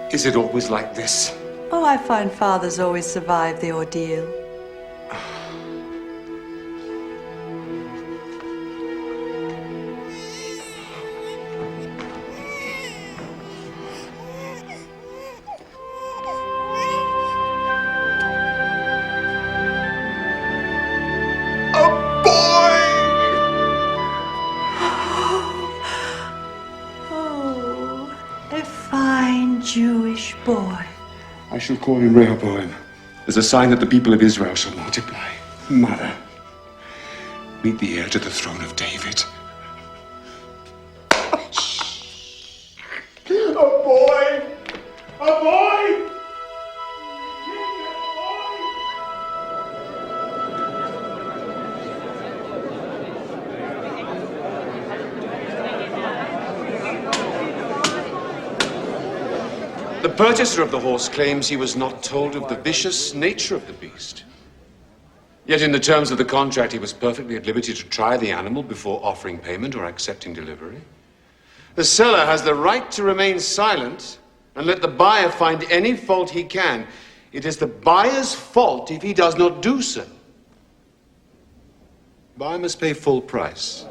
Is it always like this? Oh, I find fathers always survive the ordeal. Oh, a fine Jewish boy. I shall call him Rehoboam as a sign that the people of Israel shall multiply. Mother, meet the heir to the throne of David. A boy! A boy! The purchaser of the horse claims he was not told of the vicious nature of the beast. Yet in the terms of the contract, he was perfectly at liberty to try the animal before offering payment or accepting delivery. The seller has the right to remain silent and let the buyer find any fault he can. It is the buyer's fault if he does not do so. Buyer must pay full price.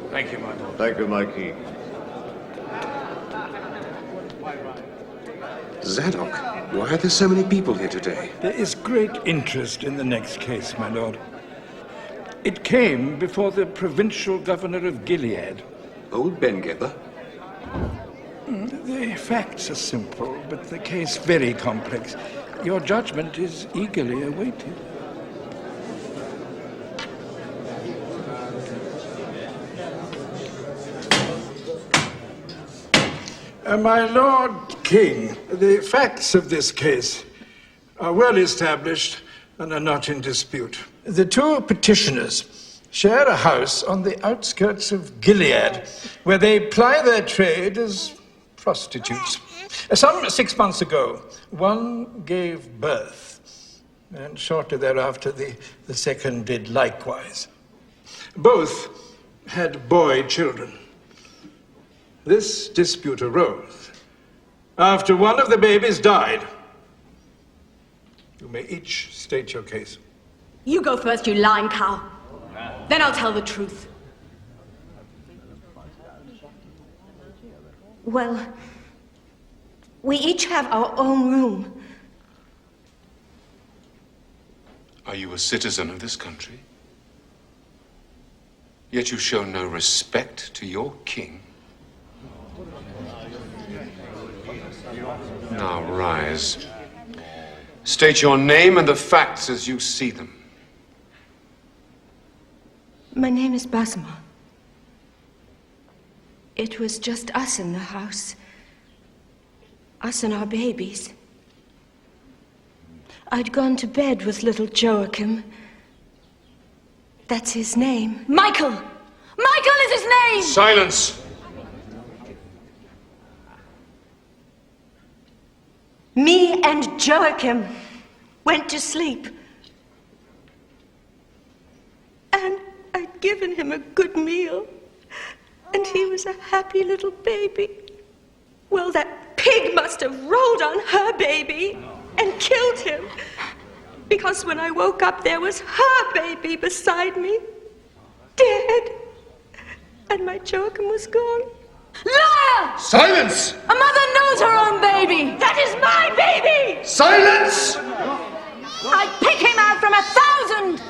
Thank you, my lord. Thank you, my king. Zadok, why are there so many people here today? There is great interest in the next case, my lord. It came before the provincial governor of Gilead. Old Ben-Geber? The facts are simple, but the case very complex. Your judgment is eagerly awaited. My Lord King, the facts of this case are well established and are not in dispute. The two petitioners share a house on the outskirts of Gilead, where they ply their trade as prostitutes. Some 6 months ago, one gave birth, and shortly thereafter the second did likewise. Both had boy children. This dispute arose after one of the babies died. You may each state your case. You go first, you lying cow. Then I'll tell the truth. Well, we each have our own room. Are you a citizen of this country? Yet you show no respect to your king. Now rise. State your name and the facts as you see them. My name is Basma. It was just us in the house. Us and our babies. I'd gone to bed with little Joachim. That's his name. Michael! Michael is his name! Silence! Me and Joachim went to sleep. And I'd given him a good meal. And he was a happy little baby. Well, that pig must have rolled on her baby and killed him. Because when I woke up, there was her baby beside me, dead. And my Joachim was gone. Liar! Silence! A mother knows her own baby! That is my baby! Silence! I'd pick him out from 1,000!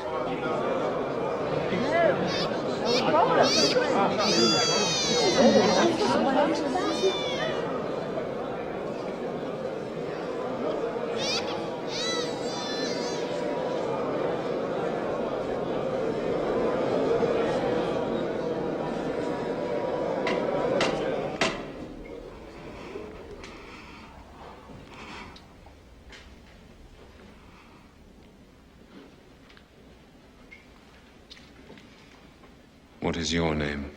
What is your name?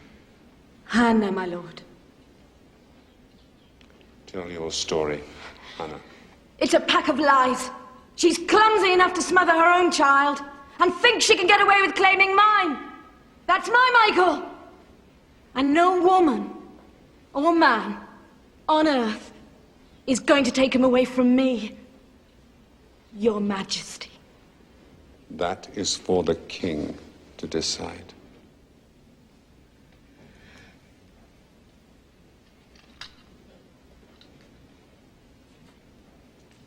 Hannah, my lord. Tell your story, Hannah. It's a pack of lies. She's clumsy enough to smother her own child and thinks she can get away with claiming mine. That's my Michael. And no woman or man on earth is going to take him away from me, Your Majesty. That is for the king to decide.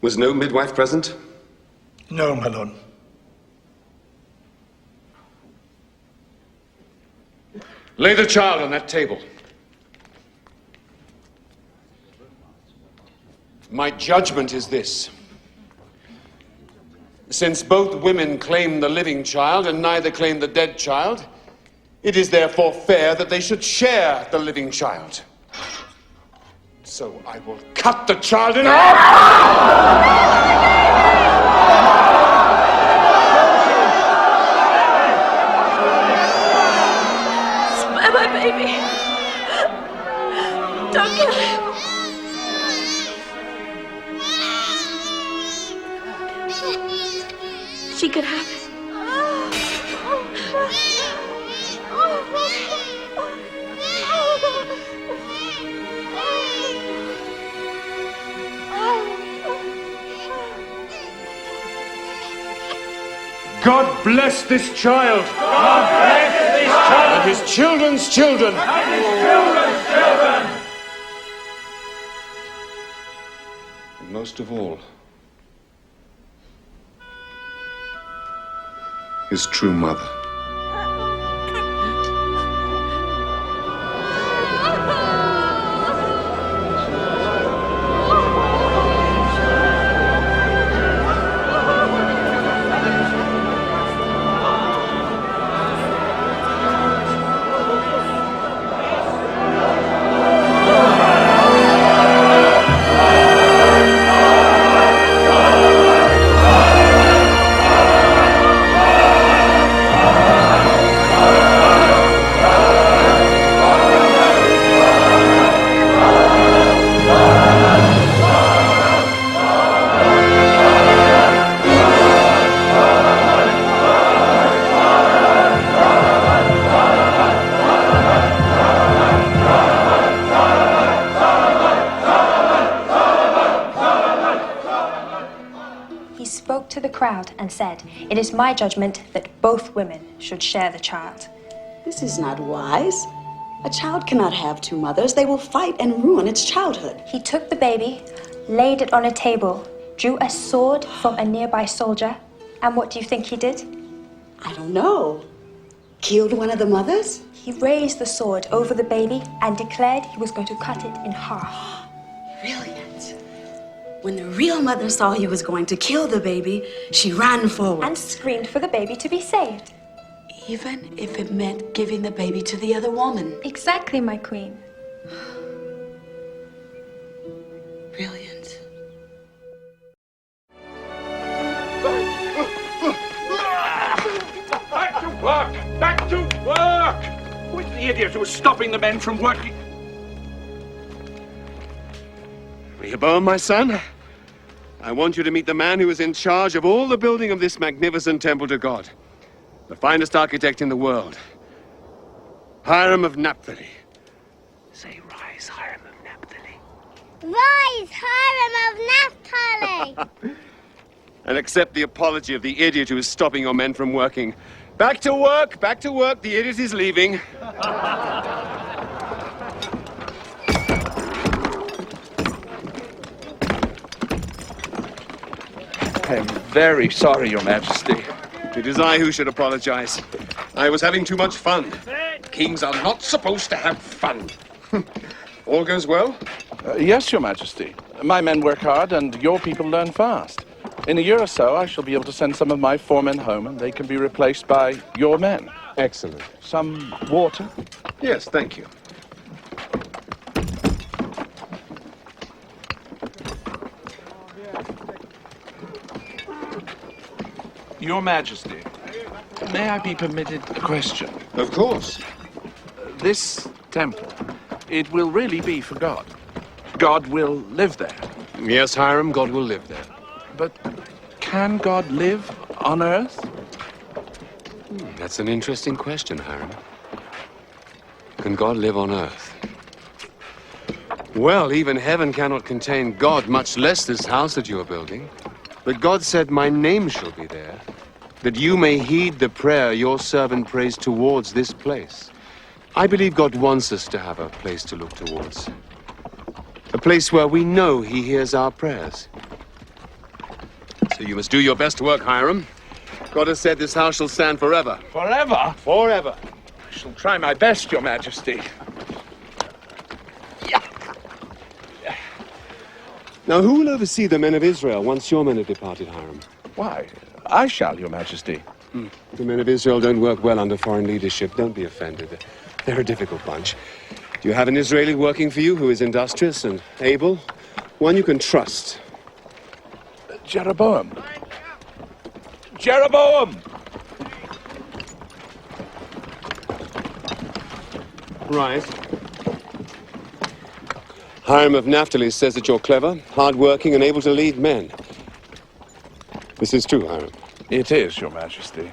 Was no midwife present? No, my lord. Lay the child on that table. My judgment is this. Since both women claim the living child and neither claim the dead child, it is therefore fair that they should share the living child. So I will cut the child in half! Spare my baby. Don't kill him. She could have it. God bless this child. God bless this child. And his children's children. And his children's children. And most of all, his true mother. To the crowd and said, "It is my judgment that both women should share the child." This is not wise. A child cannot have two mothers. They will fight and ruin its childhood. He took the baby, laid it on a table, drew a sword from a nearby soldier, and what do you think he did? I don't know. Killed one of the mothers? He raised the sword over the baby and declared he was going to cut it in half. Brilliant. When the real mother saw he was going to kill the baby, she ran forward. And screamed for the baby to be saved. Even if it meant giving the baby to the other woman. Exactly, my queen. Brilliant. Back to work! Back to work! Who is the idiot who is stopping the men from working? Rehoboam, my son, I want you to meet the man who is in charge of all the building of this magnificent temple to God. The finest architect in the world. Hiram of Naphtali. Say, rise, Hiram of Naphtali. Rise, Hiram of Naphtali! And accept the apology of the idiot who is stopping your men from working. Back to work, back to work. The idiot is leaving. I am very sorry, Your Majesty. It is I who should apologize. I was having too much fun. Kings are not supposed to have fun. All goes well? Yes, Your Majesty. My men work hard and your people learn fast. In a year or so, I shall be able to send some of my foremen home and they can be replaced by your men. Excellent. Some water? Yes, thank you. Your Majesty, may I be permitted a question? Of course. This temple, it will really be for God. God will live there. Yes, Hiram, God will live there. But can God live on earth? That's an interesting question, Hiram. Can God live on earth? Well, even heaven cannot contain God, much less this house that you are building. But God said, my name shall be there, that you may heed the prayer your servant prays towards this place. I believe God wants us to have a place to look towards. A place where we know he hears our prayers. So you must do your best work, Hiram. God has said this house shall stand forever. Forever? Forever. I shall try my best, Your Majesty. Now, who will oversee the men of Israel once your men have departed, Hiram? Why, I shall, Your Majesty. The men of Israel don't work well under foreign leadership. Don't be offended. They're a difficult bunch. Do you have an Israeli working for you who is industrious and able? One you can trust? Jeroboam. Jeroboam! Right. Hiram of Naphtali says that you're clever, hard-working, and able to lead men. This is true, Hiram. It is, Your Majesty.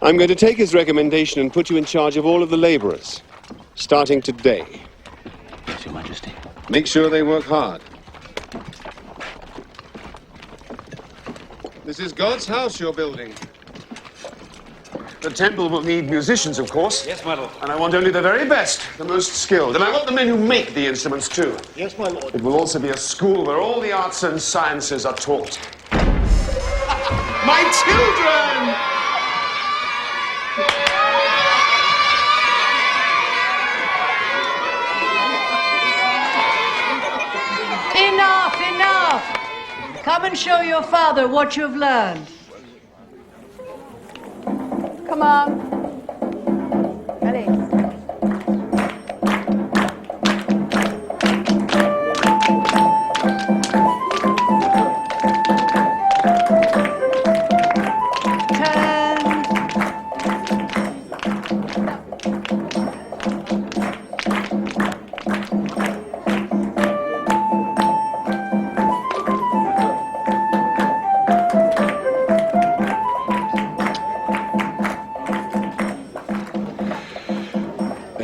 I'm going to take his recommendation and put you in charge of all of the laborers, starting today. Yes, Your Majesty. Make sure they work hard. This is God's house you're building. The temple will need musicians, of course. Yes, my lord. And I want only the very best, the most skilled. And I want the men who make the instruments, too. Yes, my lord. It will also be a school where all the arts and sciences are taught. My children! Enough, enough! Come and show your father what you've learned. Come on. Ready?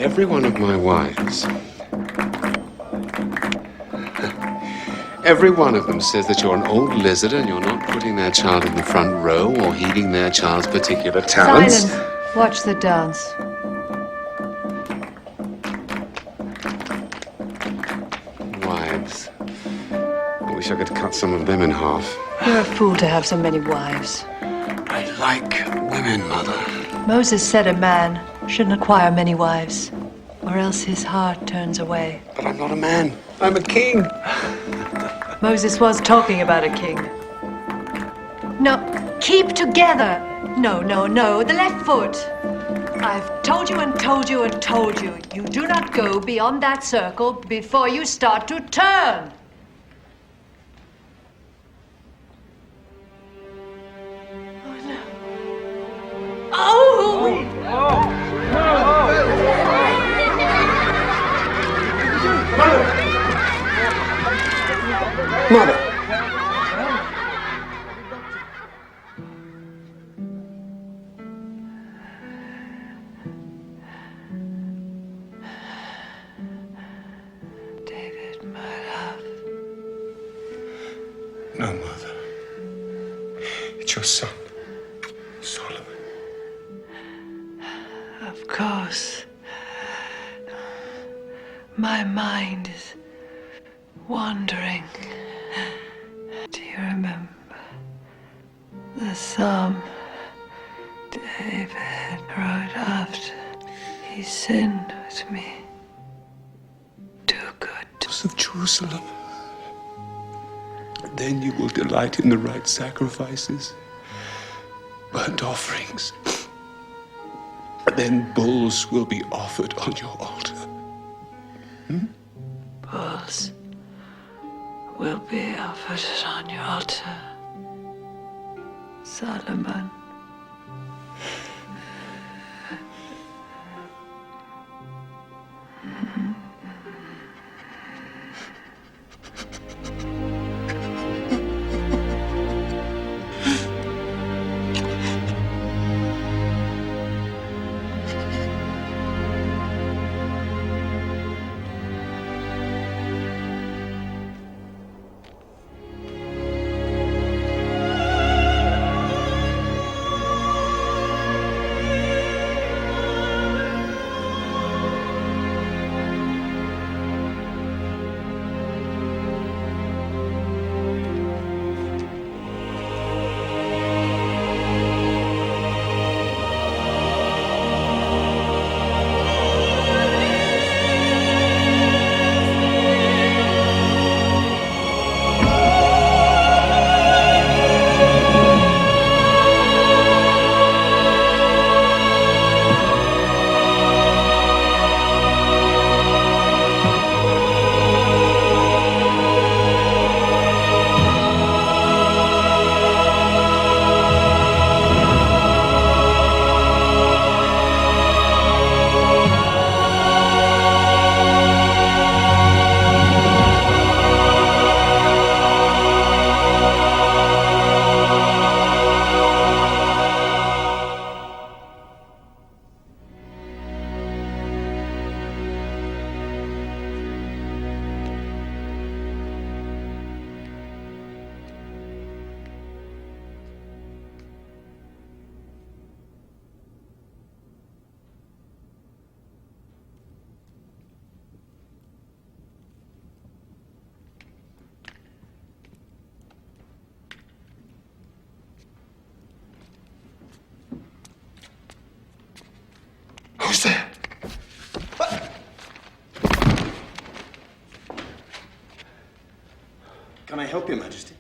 Every one of my wives, every one of them says that you're an old lizard and you're not putting their child in the front row or heeding their child's particular talents. Silence. Watch the dance. Wives. I wish I could cut some of them in half. You're a fool to have so many wives. I like women, Mother. Moses said a man shouldn't acquire many wives, or else his heart turns away. But I'm not a man. I'm a king. Moses was talking about a king. No, keep together. No, no, no, the left foot. I've told you and told you and told you. You do not go beyond that circle before you start to turn. Oh! Mother! David, my love. No, Mother. It's your son, Solomon. Of course. My mind is wandering. Do you remember the psalm David wrote after he sinned with me? Do good. Of Jerusalem. Then you will delight in the right sacrifices, burnt offerings. Then bulls will be offered on your altar. Bulls will be offered on your altar, Solomon. help you, Majesty?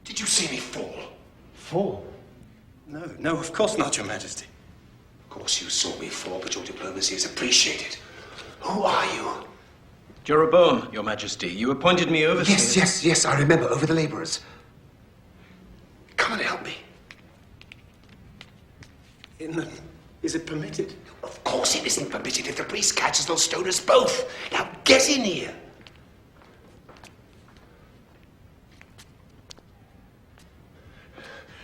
Did you see me fall? Fall? No, of course not, Your Majesty. Of course you saw me fall, but your diplomacy is appreciated. Who are you? Jeroboam, Your Majesty. You appointed me overseer. Yes, I remember, over the laborers. Come and help me. Is it permitted? Of course it isn't permitted. If the priest catches, they'll stone us both. Now get in here.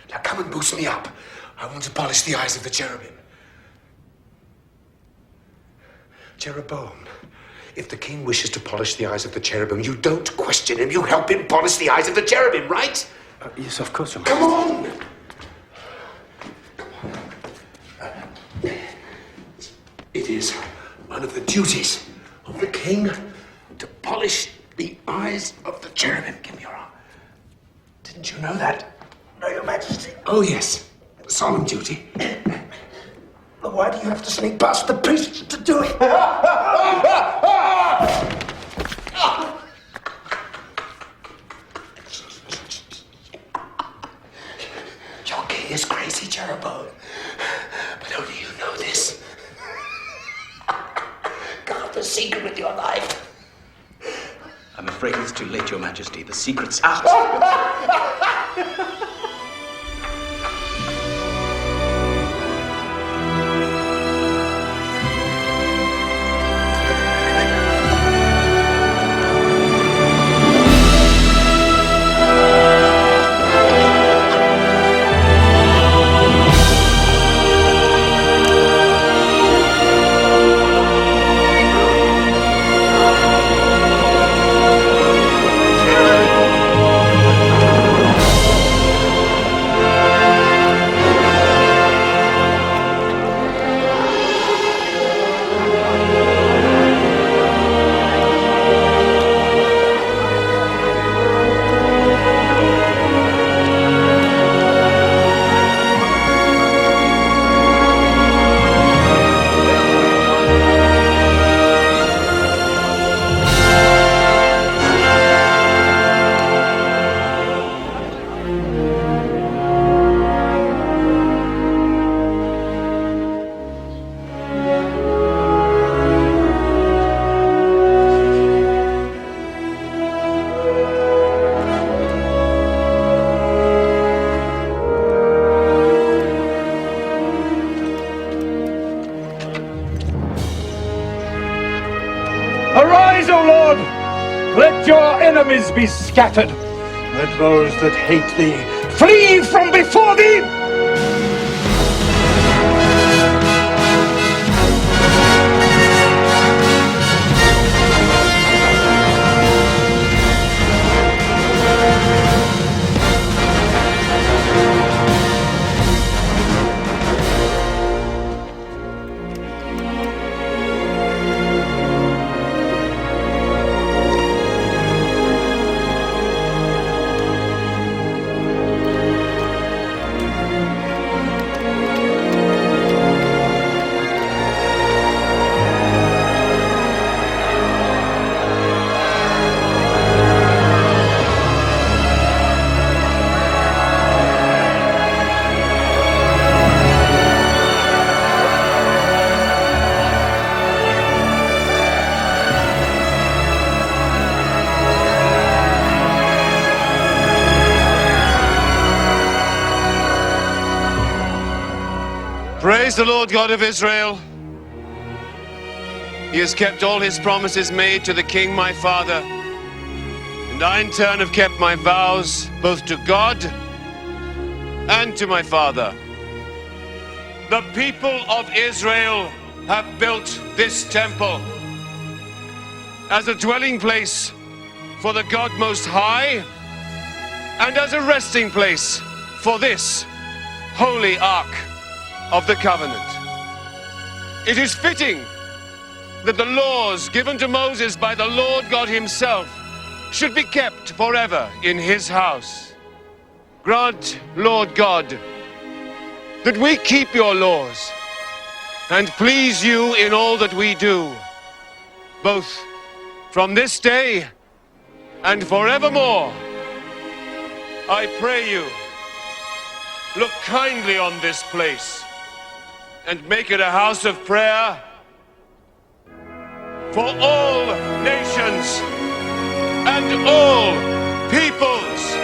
Now come and boost me up. I want to polish the eyes of the cherubim. Jeroboam, if the king wishes to polish the eyes of the cherubim, you don't question him. You help him polish the eyes of the cherubim, right? Yes, of course, Your Come on! It is one of the duties of the king to polish the eyes of the cherubim. Give me your arm. Didn't you know that? No, Your Majesty. Oh, yes. Solemn duty. But why do you have to sneak past the priest to do it? Your king is crazy, Jeroboam. But only you know this. Guard the secret with your life. I'm afraid it's too late, Your Majesty. The secret's out. Arise, O Lord! Let your enemies be scattered. Let those that hate thee flee from before thee! Praise the Lord God of Israel. He has kept all his promises made to the king my father, and I in turn have kept my vows both to God and to my father. The people of Israel have built this temple as a dwelling place for the God Most High and as a resting place for this holy ark of the covenant. It is fitting that the laws given to Moses by the Lord God himself should be kept forever in his house. Grant, Lord God, that we keep your laws and please you in all that we do, both from this day and forevermore. I pray you, look kindly on this place and make it a house of prayer for all nations and all peoples.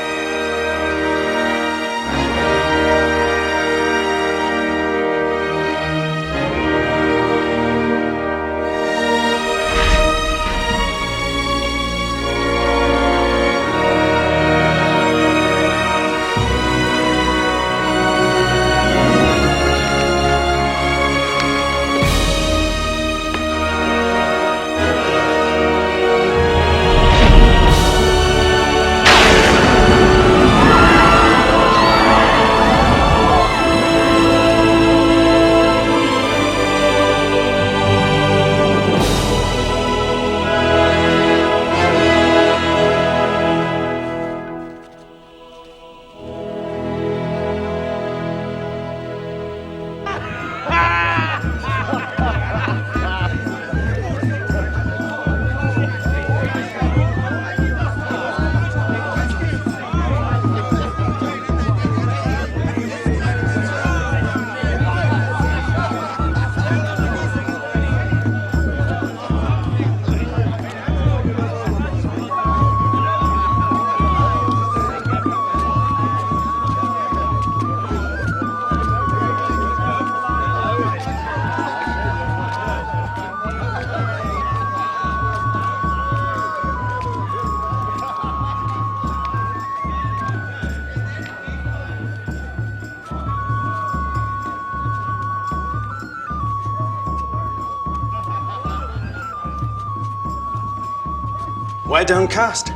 Why downcast?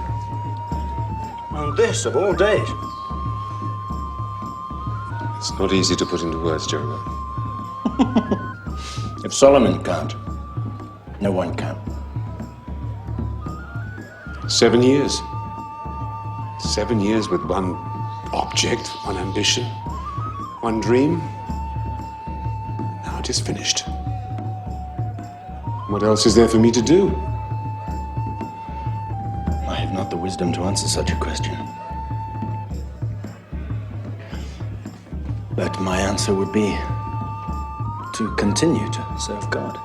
On this of all days. It's not easy to put into words, Jeroboam. If Solomon can't, no one can. 7 years. 7 years with one object, one ambition, one dream. Now it is finished. What else is there for me to do? I have not the wisdom to answer such a question. But my answer would be to continue to serve God.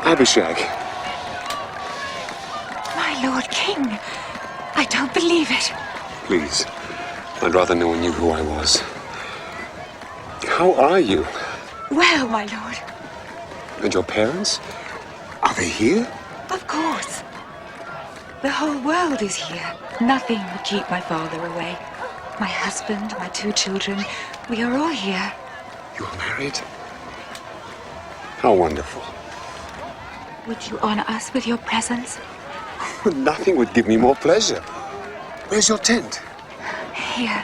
Abishag. My Lord King, I don't believe it. Please, I'd rather no one knew who I was. How are you? Well, my lord. And your parents? Are they here? Of course. The whole world is here. Nothing will keep my father away. My husband, my 2 children, we are all here. You're married? How wonderful. Would you honor us with your presence? Nothing would give me more pleasure. Where's your tent? Here.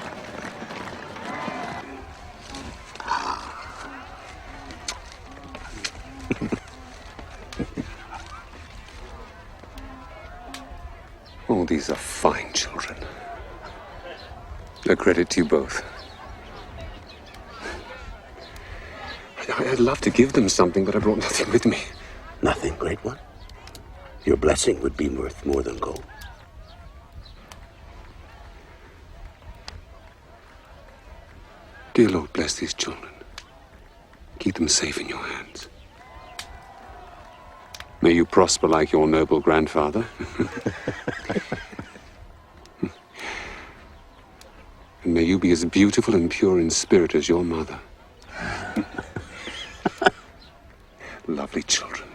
Oh, these are fine children. A credit to you both. I'd love to give them something, but I brought nothing with me. Nothing, great one? Your blessing would be worth more than gold. Dear Lord, bless these children. Keep them safe in your hands. May you prosper like your noble grandfather. And may you be as beautiful and pure in spirit as your mother. Lovely children.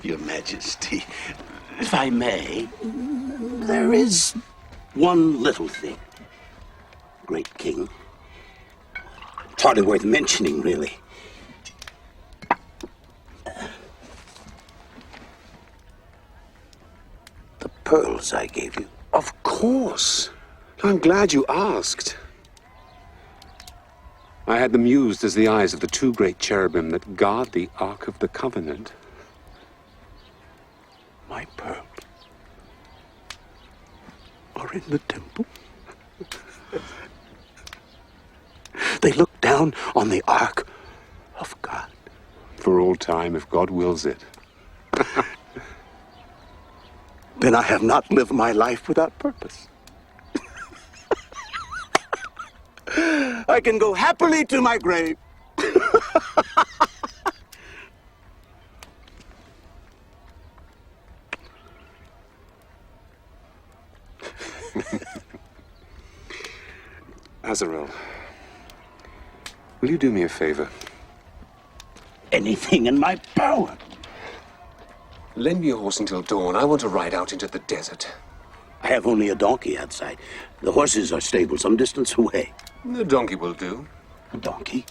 Your Majesty, if I may, there is one little thing. Great King. It's hardly worth mentioning, really. The pearls I gave you. Of course. I'm glad you asked. I had them used as the eyes of the two great cherubim that guard the Ark of the Covenant. My pearls are in the temple. They look down on the Ark of God. For all time, if God wills it. Then I have not lived my life without purpose. I can go happily to my grave. Azarel, will you do me a favor? Anything in my power. Lend me your horse until dawn. I want to ride out into the desert. I have only a donkey outside. The horses are stabled some distance away. The donkey will do. A donkey?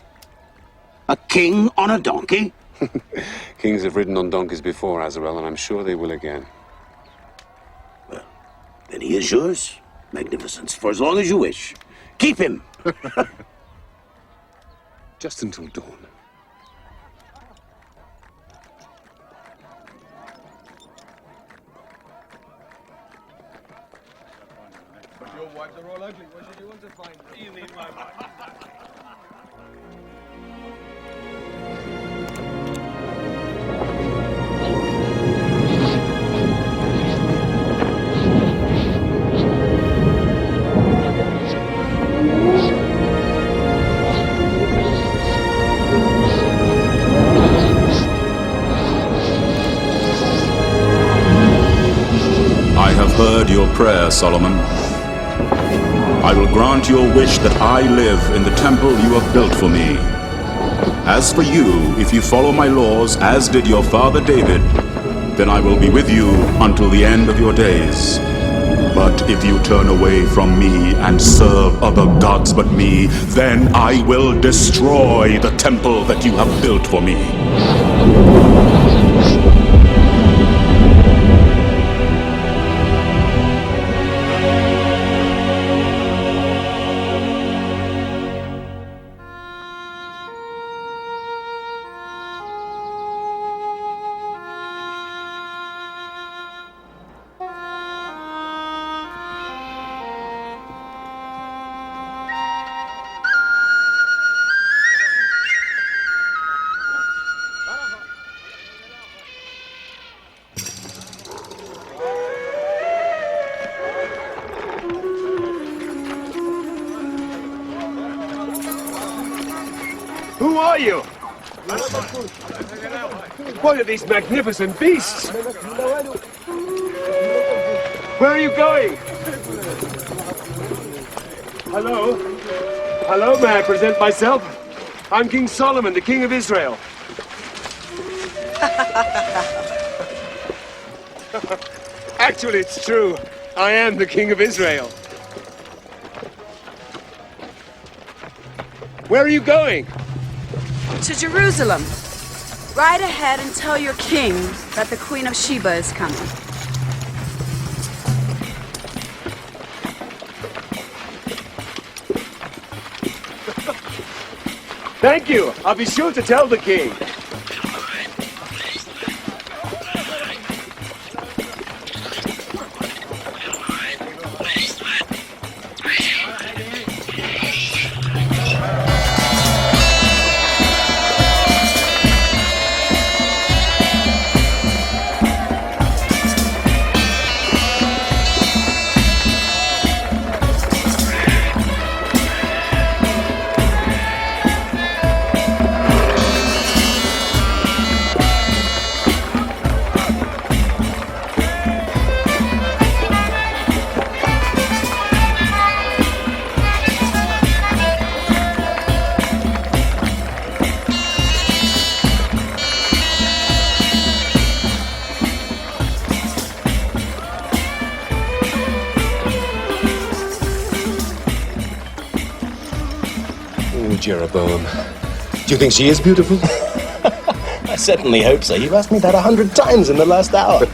A king on a donkey? Kings have ridden on donkeys before, Azarel, and I'm sure they will again. Well, then he is yours, Magnificence, for as long as you wish. Keep him. Just until dawn. Your wives are all ugly. What should you want to find them? You mean my wife? I have heard your prayer, Solomon. I will grant your wish that I live in the temple you have built for me. As for you, if you follow my laws, as did your father David, then I will be with you until the end of your days. But if you turn away from me and serve other gods but me, then I will destroy the temple that you have built for me. Who are you? What are these magnificent beasts? Where are you going? Hello? Hello, may I present myself? I'm King Solomon, the King of Israel. Actually, it's true. I am the King of Israel. Where are you going? To Jerusalem. Ride ahead and tell your king that the Queen of Sheba is coming. Thank you. I'll be sure to tell the king. Oh, Jeroboam. Do you think she is beautiful? I certainly hope so. You've asked me that 100 times in the last hour.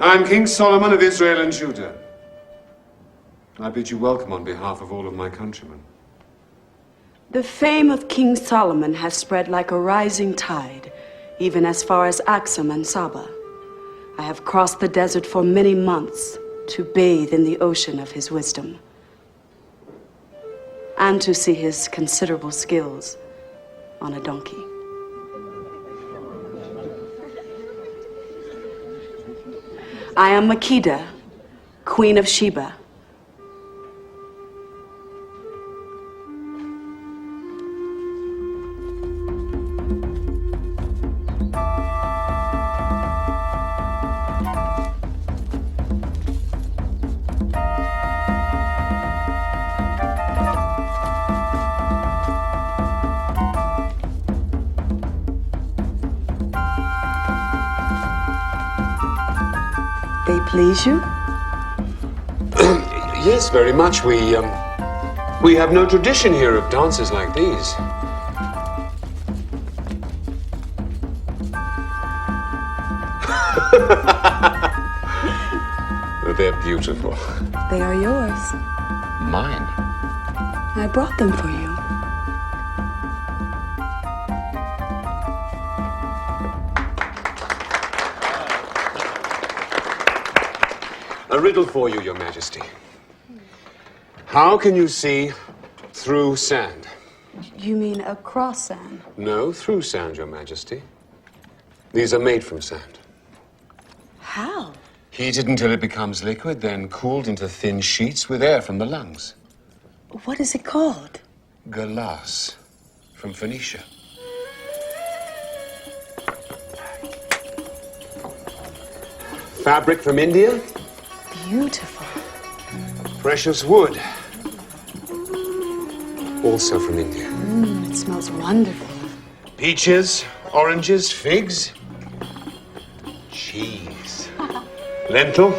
I'm King Solomon of Israel and Judah. I bid you welcome on behalf of all of my countrymen. The fame of King Solomon has spread like a rising tide, even as far as Axum and Saba. I have crossed the desert for many months to bathe in the ocean of his wisdom, and to see his considerable skills on a donkey. I am Makeda, Queen of Sheba. They please you? Yes, very much. We have no tradition here of dances like these. They're beautiful. They are yours. Mine? I brought them for you. A riddle for you, Your Majesty. How can you see through sand? You mean across sand? No, through sand, Your Majesty. These are made from sand. How? Heated until it becomes liquid, then cooled into thin sheets with air from the lungs. What is it called? Galas, from Phoenicia. Fabric from India. Beautiful. Precious wood. Also from India. It smells wonderful. Peaches, oranges, figs. Cheese. Lentil.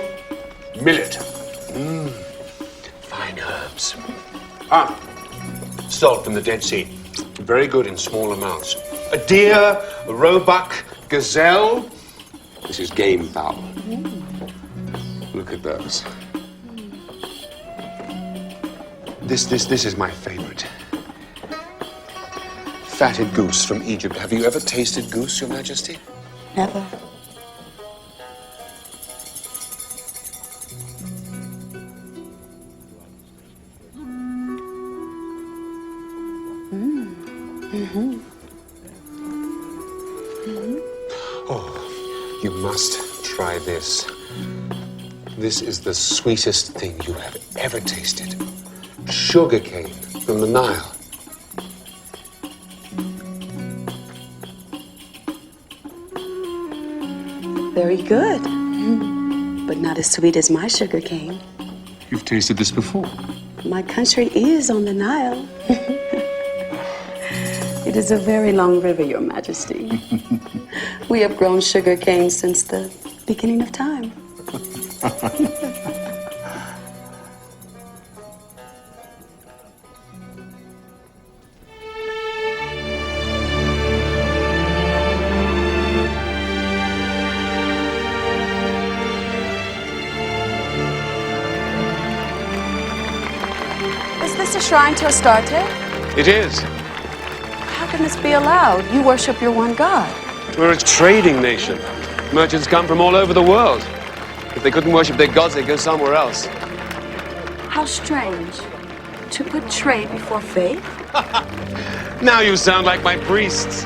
Millet. Fine herbs. Salt from the Dead Sea. Very good in small amounts. A deer, a roebuck, gazelle. This is game fowl. Look at those. This is my favorite. Fatted goose from Egypt. Have you ever tasted goose, Your Majesty? Never. Oh, you must try this. This is the sweetest thing you have ever tasted. Sugar cane from the Nile. Very good. But not as sweet as my sugar cane. You've tasted this before. My country is on the Nile. It is a very long river, Your Majesty. We have grown sugar cane since the beginning of time. Is this a shrine to Astarte? It is. How can this be allowed? You worship your one God. We're a trading nation. Merchants come from all over the world. If they couldn't worship their gods, they'd go somewhere else. How strange. To put trade before faith? Now you sound like my priests.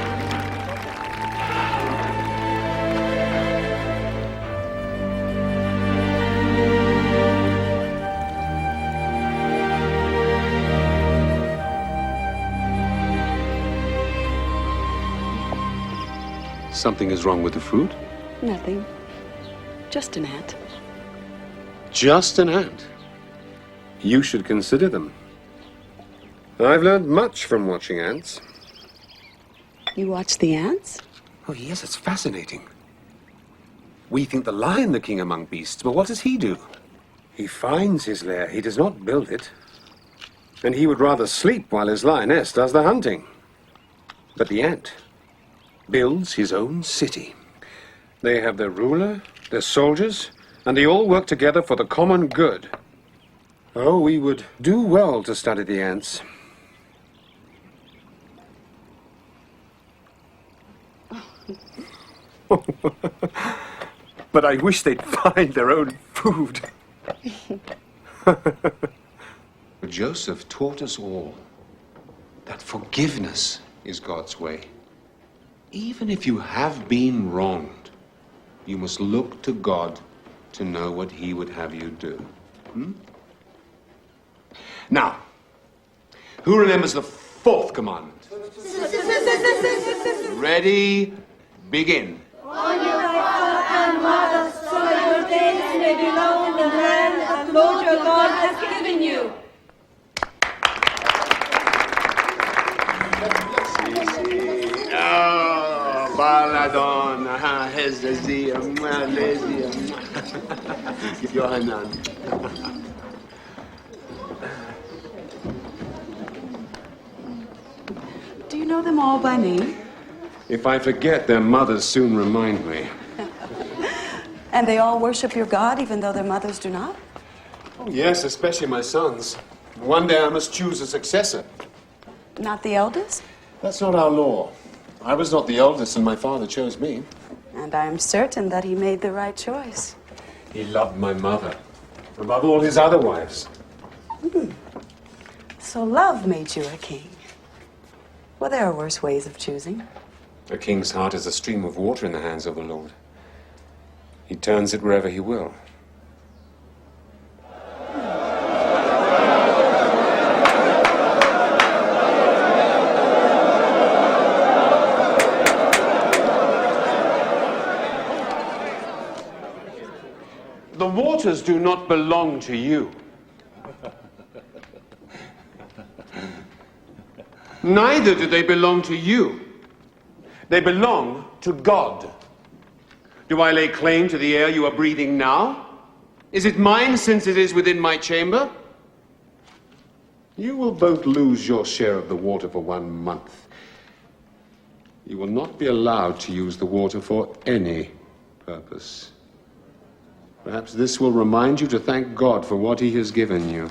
Something is wrong with the food? Nothing. Just an ant. Just an ant. You should consider them. I've learned much from watching ants. You watch the ants? Oh, yes, it's fascinating. We think the lion the king among beasts, but what does he do? He finds his lair. He does not build it. And he would rather sleep while his lioness does the hunting. But the ant builds his own city. They have their ruler, their soldiers, and they all work together for the common good. Oh, we would do well to study the ants. But I wish they'd find their own food. Joseph taught us all that forgiveness is God's way. Even if you have been wronged, you must look to God to know what He would have you do. Now, who remembers the fourth commandment? Ready, begin. Honor thy father and mother, so that your days may be long in the land that the Lord your God has given you. Oh, baladon, hezazia, Malaysia. Give your hand on. Do you know them all by name? If I forget, their mothers soon remind me. And they all worship your God, even though their mothers do not? Oh, yes, especially my sons. One day I must choose a successor. Not the eldest? That's not our law. I was not the eldest, and my father chose me. And I am certain that he made the right choice. He loved my mother above all his other wives. So love made you a king. Well, there are worse ways of choosing. A king's heart is a stream of water in the hands of the Lord. He turns it wherever he will. The waters do not belong to you. Neither do they belong to you. They belong to God. Do I lay claim to the air you are breathing now? Is it mine since it is within my chamber? You will both lose your share of the water for 1 month. You will not be allowed to use the water for any purpose. Perhaps this will remind you to thank God for what He has given you.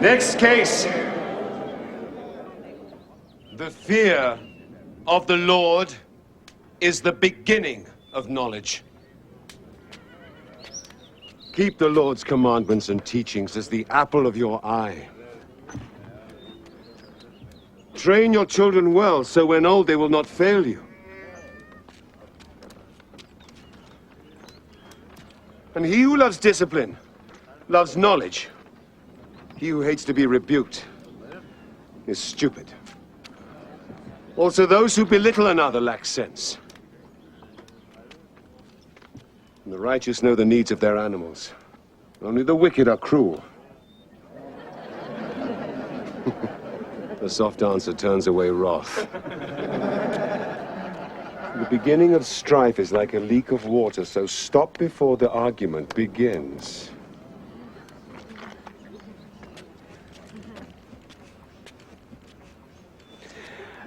Next case. The fear of the Lord is the beginning of knowledge. Keep the Lord's commandments and teachings as the apple of your eye. Train your children well, so when old they will not fail you. And he who loves discipline loves knowledge. He who hates to be rebuked is stupid. Also, those who belittle another lack sense. And the righteous know the needs of their animals. Only the wicked are cruel. The soft answer turns away wrath. The beginning of strife is like a leak of water, so stop before the argument begins.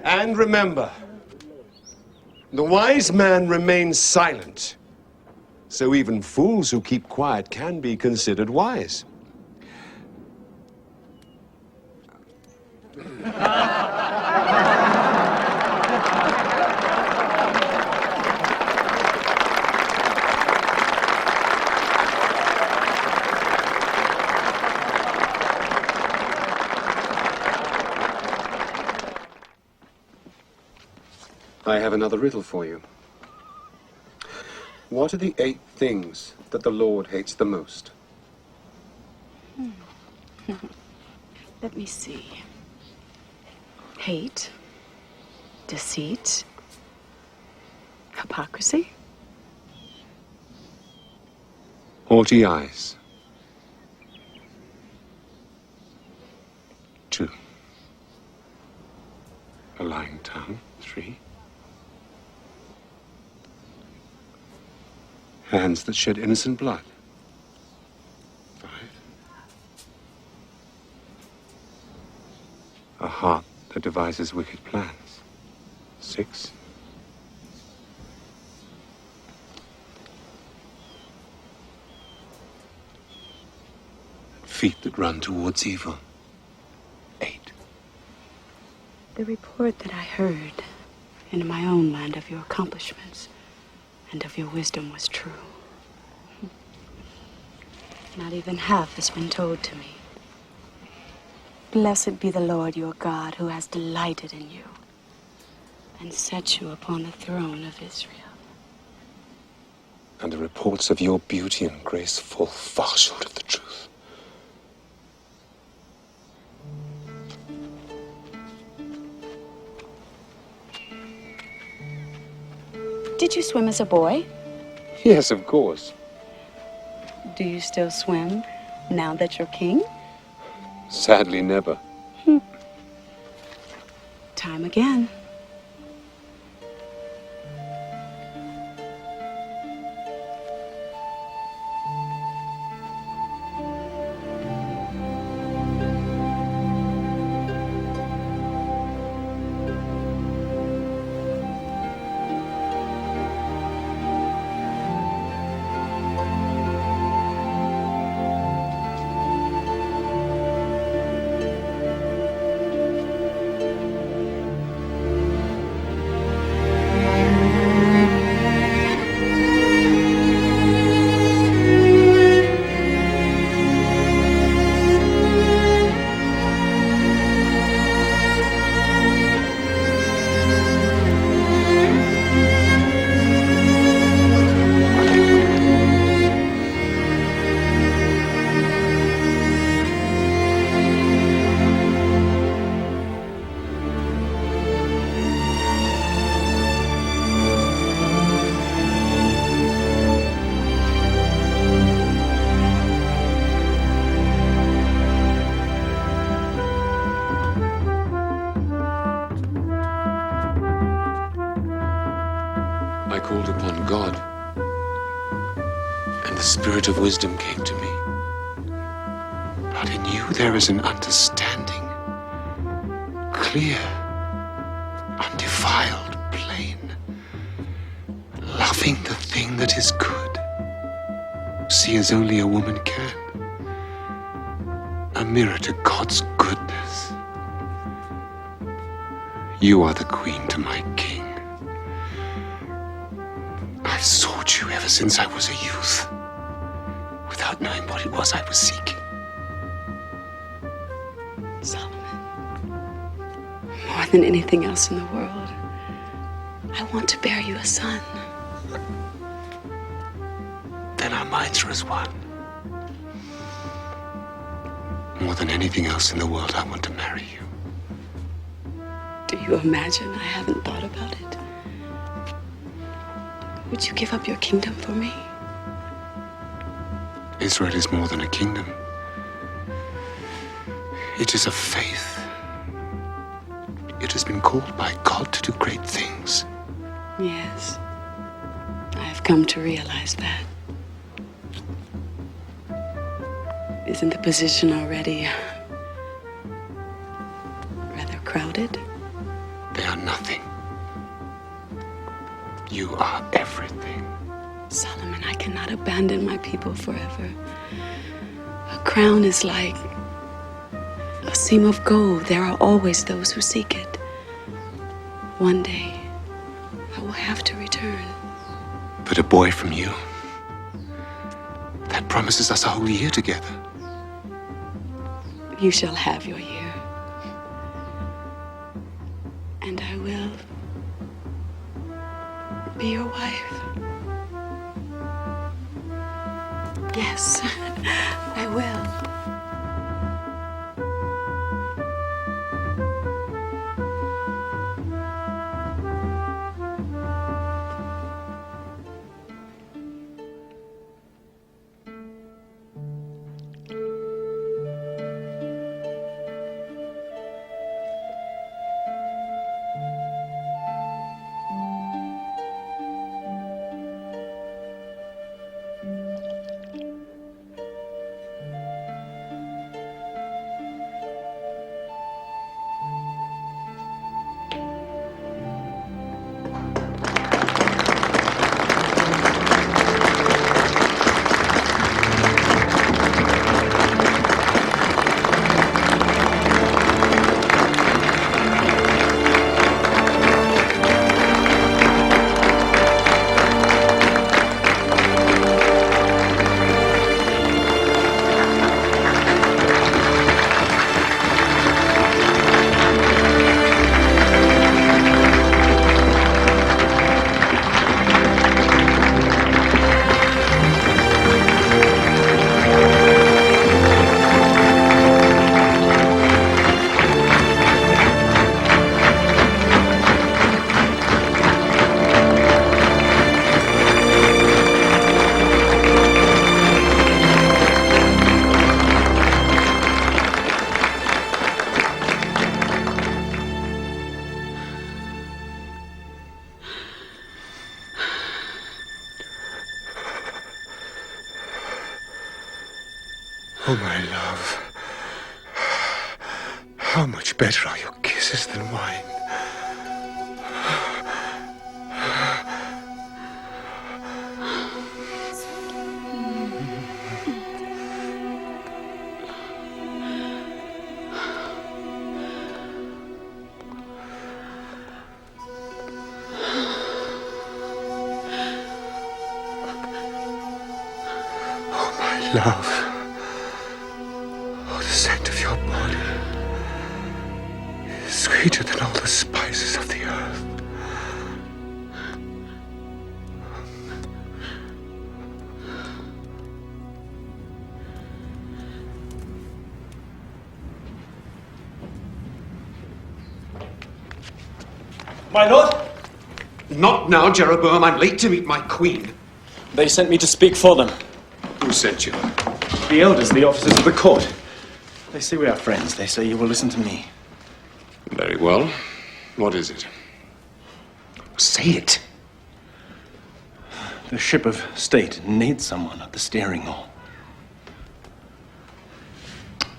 And remember, The wise man remains silent. So even fools who keep quiet can be considered wise. I have another riddle for you. What are the 8 things that the Lord hates the most? Let me see. Hate, deceit, hypocrisy, Haughty eyes. 2. A lying tongue. 3. Hands that shed innocent blood. 5. A heart that devises wicked plans. 6. Feet that run towards evil. 8. the report that I heard in my own land of your accomplishments and of your wisdom was true. Not even half has been told to me. Blessed be the Lord your God, who has delighted in you and set you upon the throne of Israel. And the reports of your beauty and grace fall far short of the truth. Did you swim as a boy? Yes, of course. Do you still swim now that you're king? Sadly, never. Time again. I called upon God, and the Spirit of wisdom came to me. But in you there is an understanding, clear, undefiled, plain, loving the thing that is good. See as only a woman can, a mirror to God's goodness. You are the queen to my king. I've sought you ever since I was a youth, without knowing what it was I was seeking. Solomon, more than anything else in the world, I want to bear you a son. Then our minds are as one. More than anything else in the world, I want to marry you. Do you imagine I haven't thought about it? Would you give up your kingdom for me? Israel is more than a kingdom. It is a faith. It has been called by God to do great things. Yes, I have come to realize that. Isn't the position already rather crowded? They are nothing. You are everything. Solomon, I cannot abandon my people forever. A crown is like a seam of gold. There are always those who seek it. One day, I will have to return. But a boy from you, that promises us a whole year together. You shall have your year. And I will be your wife. Yes, I will. Oh, my love. How much better are your kisses than wine? Oh, my love. Oh, the scent of your body is sweeter than all the spices of the earth. My lord? Not now, Jeroboam. I'm late to meet my queen. They sent me to speak for them. Who sent you? The elders, the officers of the court. They say we are friends. They say you will listen to me. Very well. What is it? Say it. The ship of state needs someone at the steering oar.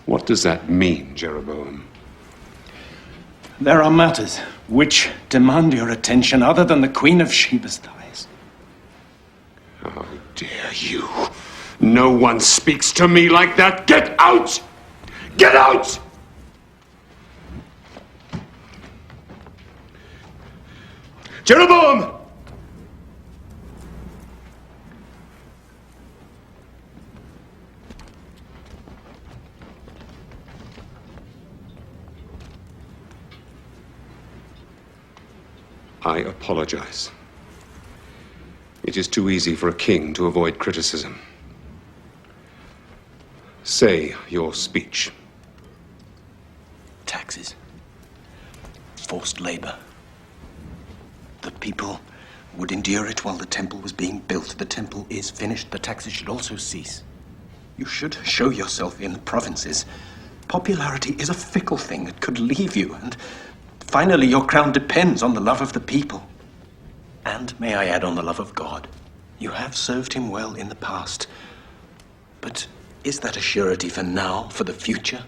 What does that mean, Jeroboam? There are matters which demand your attention other than the Queen of Sheba's thighs. How dare you? No one speaks to me like that. Get out! Get out! Jeroboam! I apologize. It is too easy for a king to avoid criticism. Say your speech. Taxes. Forced labor. The people would endure it while the temple was being built. The temple is finished. The taxes should also cease. You should show yourself in the provinces. Popularity is a fickle thing. It could leave you, and finally your crown depends on the love of the people. And, may I add, on the love of God. You have served him well in the past. But is that a surety for now, for the future?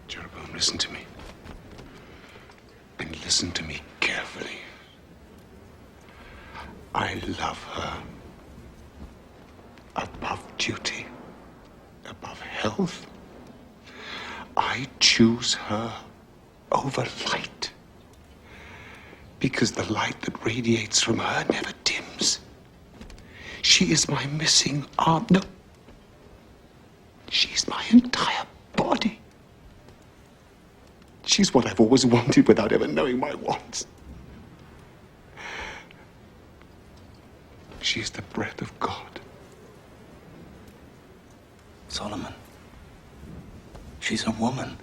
Jeroboam, listen to me. And listen to me carefully. I love her above duty, above health. I choose her over light, because the light that radiates from her never dims. She is my missing arm. No, she's my entire body. She's what I've always wanted without ever knowing my wants. She's the breath of God. Solomon, she's a woman.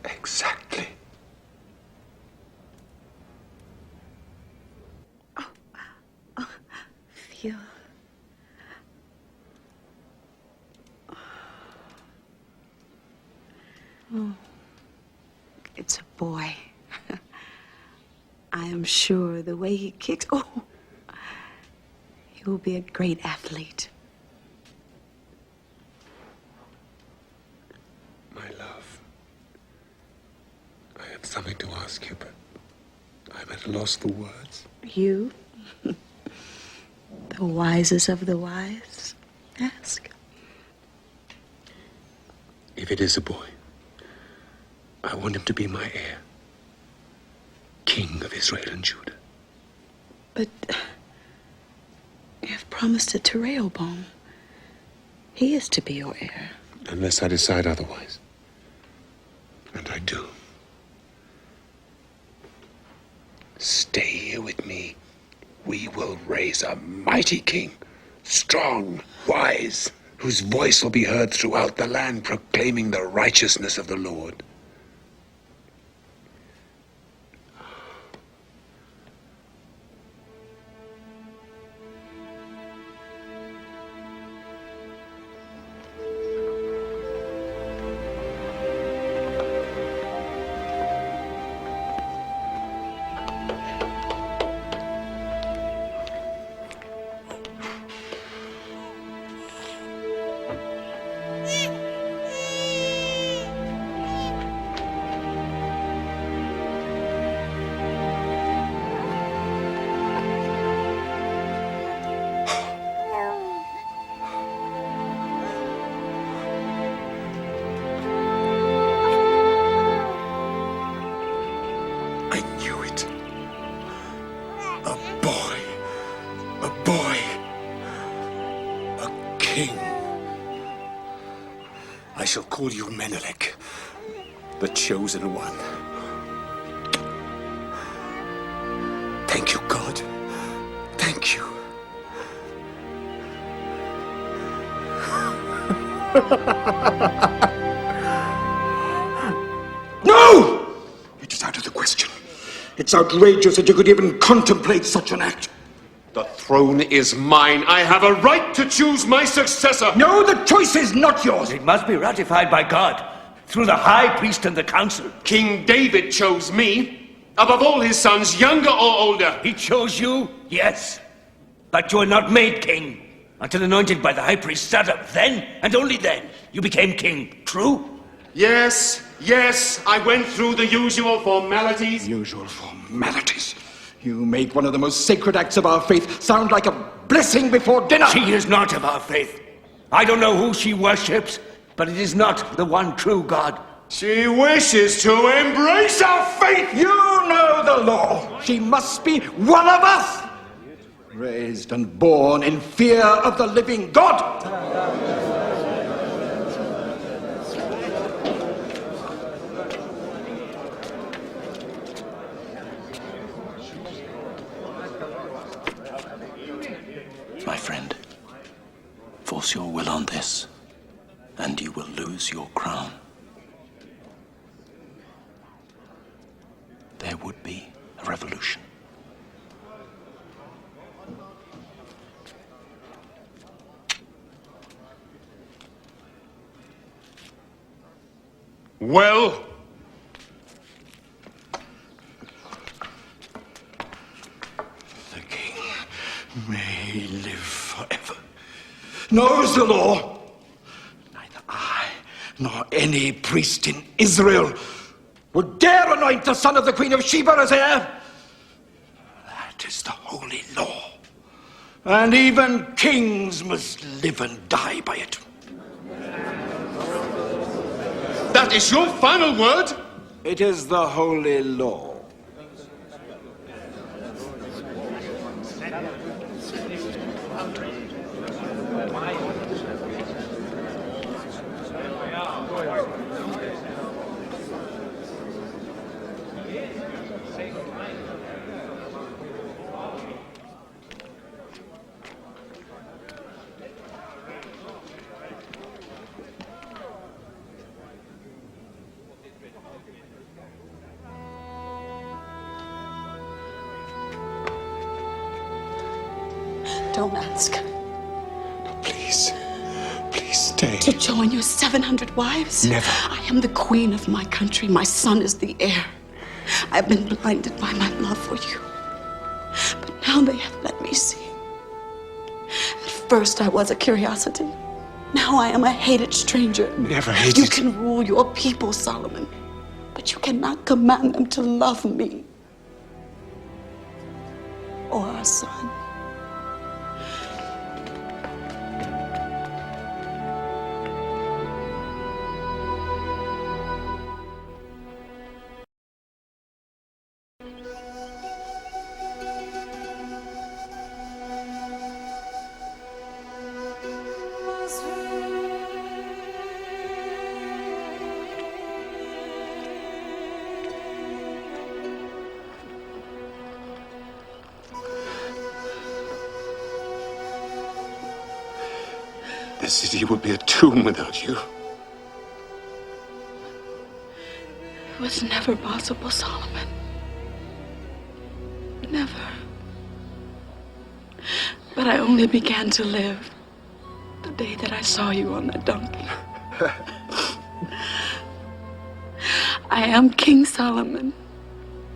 Exactly. Feel. Oh, it's a boy. I am sure the way he kicks. Oh, he will be a great athlete. My love, I have something to ask you, but I'm at a loss for words. You, the wisest of the wise, ask. If it is a boy, I want him to be my heir, King of Israel and Judah. But you have promised it to Rehoboam. He is to be your heir. Unless I decide otherwise. And I do. Stay here with me. We will raise a mighty king, strong, wise, whose voice will be heard throughout the land, proclaiming the righteousness of the Lord. I shall call you Menelik, the chosen one. Thank you, God. Thank you. No! It is out of the question. It's outrageous that you could even contemplate such an act. The throne is mine. I have a right to choose my successor. No, the choice is not yours. It must be ratified by God, through the high priest and the council. King David chose me, above all his sons, younger or older. He chose you, yes. But you were not made king until anointed by the high priest Zadok. Then, and only then, you became king. True? Yes, I went through the usual formalities. Usual formalities? You make one of the most sacred acts of our faith sound like a blessing before dinner. She is not of our faith. I don't know who she worships, but it is not the one true God. She wishes to embrace our faith. You know the law. She must be one of us. Raised and born in fear of the living God. My friend, force your will on this, and you will lose your crown. There would be a revolution. Well, the king may live forever. Knows the law. Neither I nor any priest in Israel would dare anoint the son of the Queen of Sheba as heir. That That is the holy law. And even kings must live and die by it. That is your final word? It is the holy law. Don't ask. Please. Please stay. To join your 700 wives? Never. I am the queen of my country. My son is the heir. I've been blinded by my love for you. But now they have let me see. At first I was a curiosity. Now I am a hated stranger. Never hated. You can rule your people, Solomon. But you cannot command them to love me. Or our son. The city would be a tomb without you. It was never possible, Solomon. Never. But I only began to live the day that I saw you on that donkey. I am King Solomon.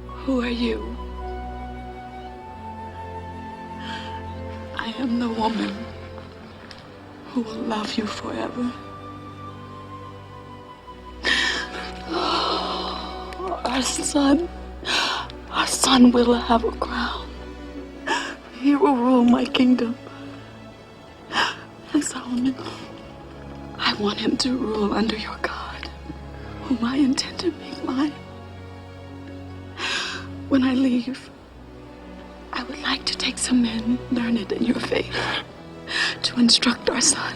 Who are you? I am the woman who will love you forever. Our son will have a crown. He will rule my kingdom. And Solomon, I want him to rule under your God, whom I intend to make mine. When I leave, I would like to take some men learned in your faith to instruct our son.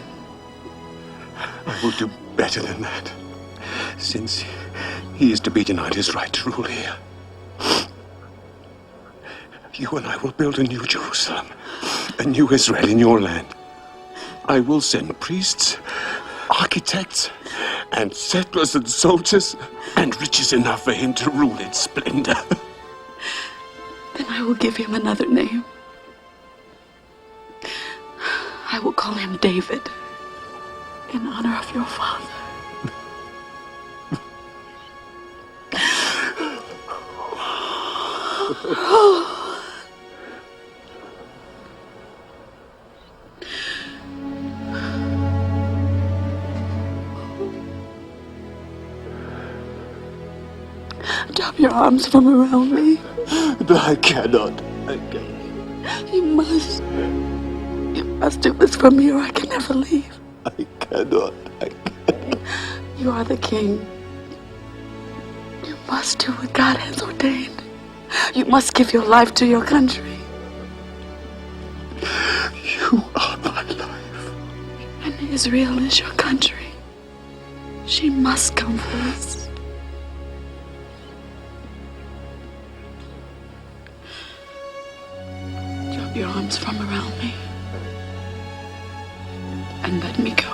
I will do better than that, since he is to be denied his right to rule here. You and I will build a new Jerusalem, a new Israel in your land. I will send priests, architects, and settlers and soldiers, and riches enough for him to rule in splendor. Then I will give him another name. I will call him David, in honor of your father. Drop your arms from around me. I cannot. I cannot. You must. You must do this for me or I can never leave. I cannot. I cannot. You are the king. You must do what God has ordained. You must give your life to your country. You are my life. And Israel is your country. She must come first. Drop your arms from around me and let me go.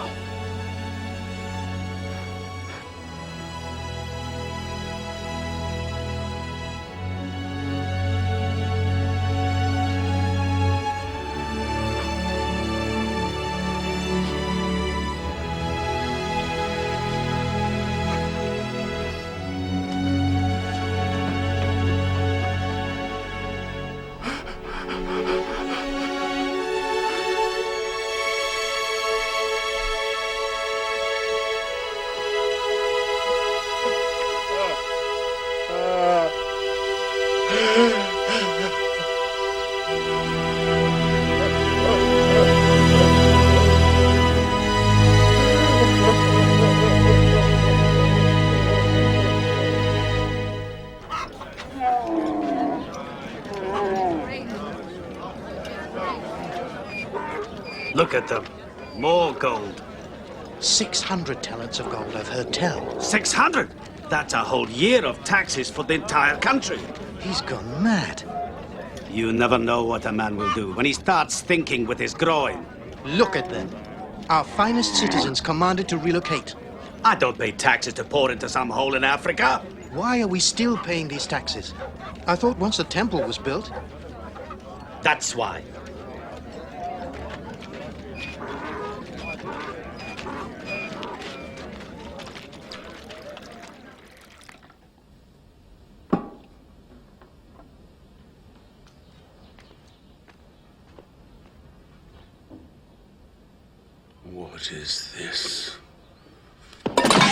Look at them. More gold. 600 talents of gold, I've heard tell. 600? That's a whole year of taxes for the entire country. He's gone mad. You never know what a man will do when he starts thinking with his groin. Look at them. Our finest citizens commanded to relocate. I don't pay taxes to pour into some hole in Africa. Why are we still paying these taxes? I thought once the temple was built... That's why. What is this?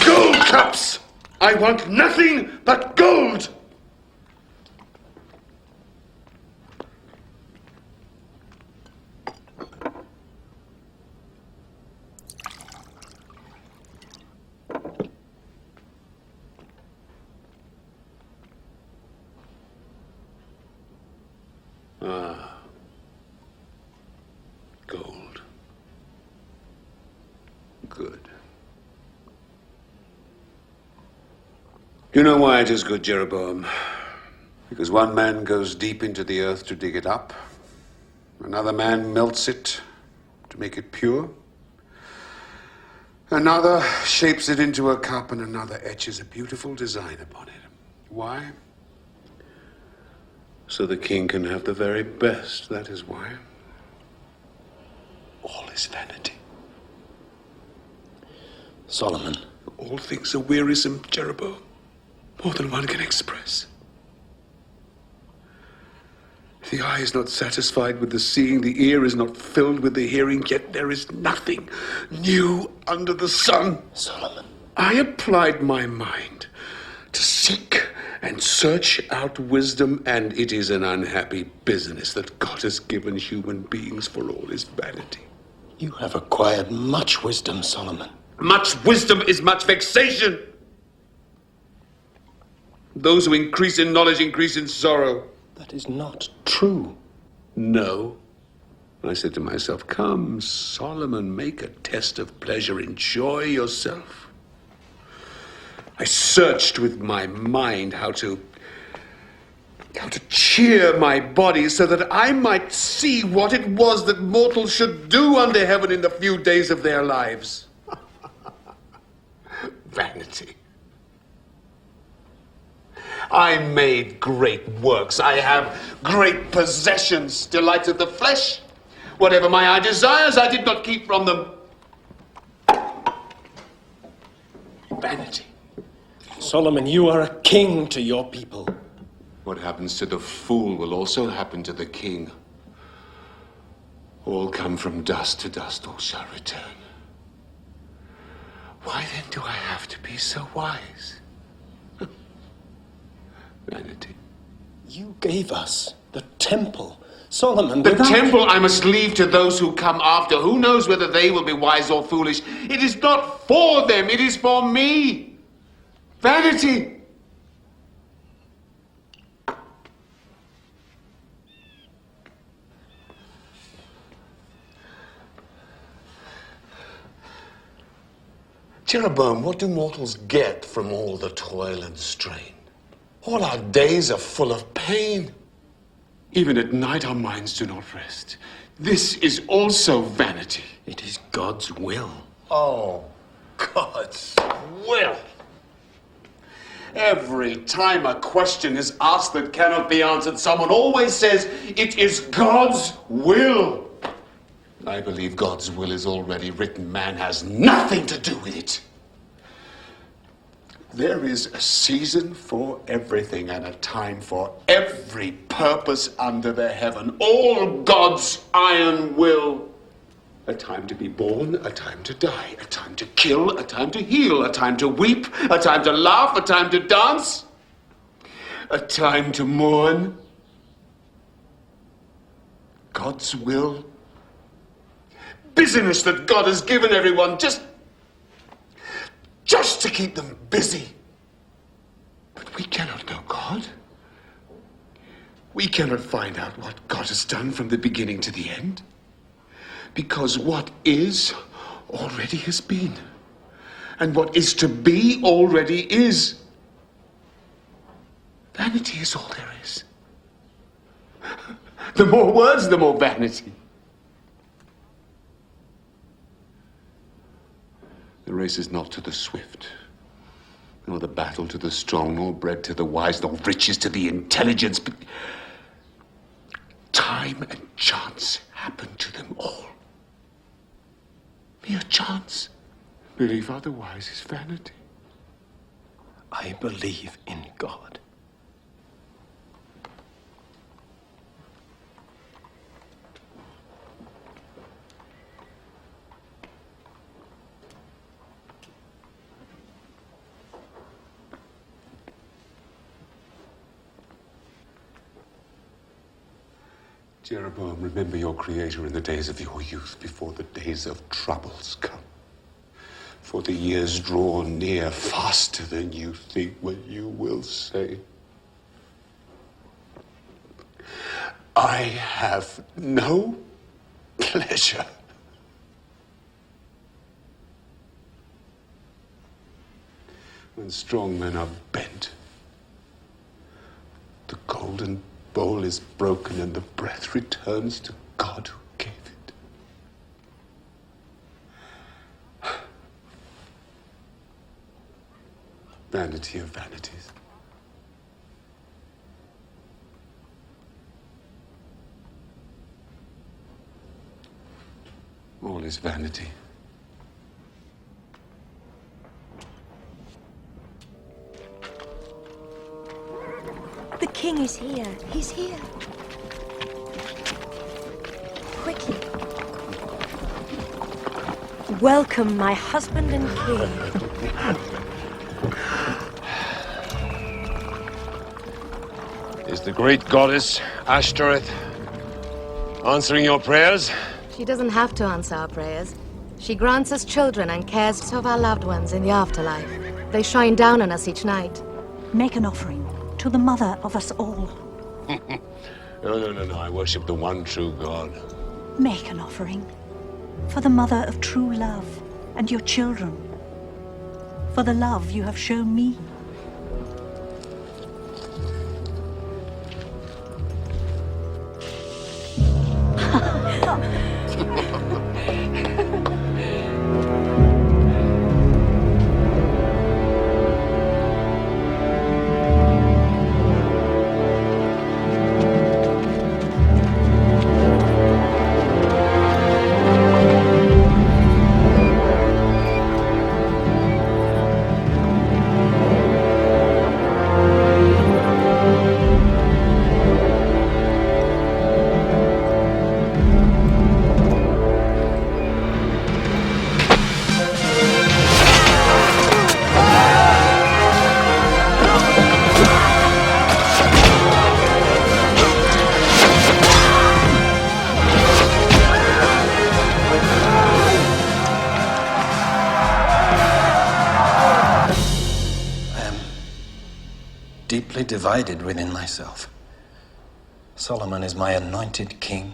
Gold cups! I want nothing but gold! Ah. Gold. Good. You know why it is good, Jeroboam? Because one man goes deep into the earth to dig it up. Another man melts it to make it pure. Another shapes it into a cup, and another etches a beautiful design upon it. Why? So the king can have the very best, that is why. All is vanity. Solomon. All things are wearisome, Jeroboam. More than one can express. The eye is not satisfied with the seeing, the ear is not filled with the hearing, yet there is nothing new under the sun. Solomon. I applied my mind to seek and search out wisdom, and it is an unhappy business that God has given human beings for all his vanity. You have acquired much wisdom, Solomon. Much wisdom is much vexation. Those who increase in knowledge increase in sorrow. That is not true. No. I said to myself, come, Solomon, make a test of pleasure. Enjoy yourself. I searched with my mind how to cheer my body so that I might see what it was that mortals should do under heaven in the few days of their lives. Vanity. I made great works. I have great possessions, delights of the flesh. Whatever my eye desires, I did not keep from them. Vanity. Solomon, you are a king to your people. What happens to the fool will also happen to the king. All come from dust to dust, all shall return. Why then do I have to be so wise? Vanity. You gave us the temple. Solomon, the temple I must leave to those who come after. Who knows whether they will be wise or foolish? It is not for them, it is for me. Vanity. Jeroboam, what do mortals get from all the toil and strain? All our days are full of pain. Even at night our minds do not rest. This is also vanity. It is God's will. Oh, God's will. Every time a question is asked that cannot be answered, someone always says, it is God's will. I believe God's will is already written. Man has nothing to do with it. There is a season for everything and a time for every purpose under the heaven. All God's iron will. A time to be born, a time to die, a time to kill, a time to heal, a time to weep, a time to laugh, a time to dance, a time to mourn. God's will. Business that God has given everyone just to keep them busy. But we cannot know God. We cannot find out what God has done from the beginning to the end. Because what is already has been. And what is to be already is. Vanity is all there is. The more words, the more vanity. The race is not to the swift, nor the battle to the strong, nor bread to the wise, nor riches to the intelligent, but time and chance happen to them all. Mere chance. Belief otherwise is vanity. I believe in God. Jeroboam, remember your Creator in the days of your youth, before the days of troubles come. For the years draw near faster than you think when you will say, I have no pleasure. When strong men are bent, the golden bowl is broken and the breath returns to God who gave it. Vanity of vanities. All is vanity. The king is here. He's here. Quickly. Welcome, my husband and king. Is the great goddess Ashtoreth answering your prayers? She doesn't have to answer our prayers. She grants us children and cares of our loved ones in the afterlife. They shine down on us each night. Make an offering to the mother of us all. No. I worship the one true God. Make an offering for the mother of true love and your children. For the love you have shown me. Deeply divided within myself. Solomon is my anointed king,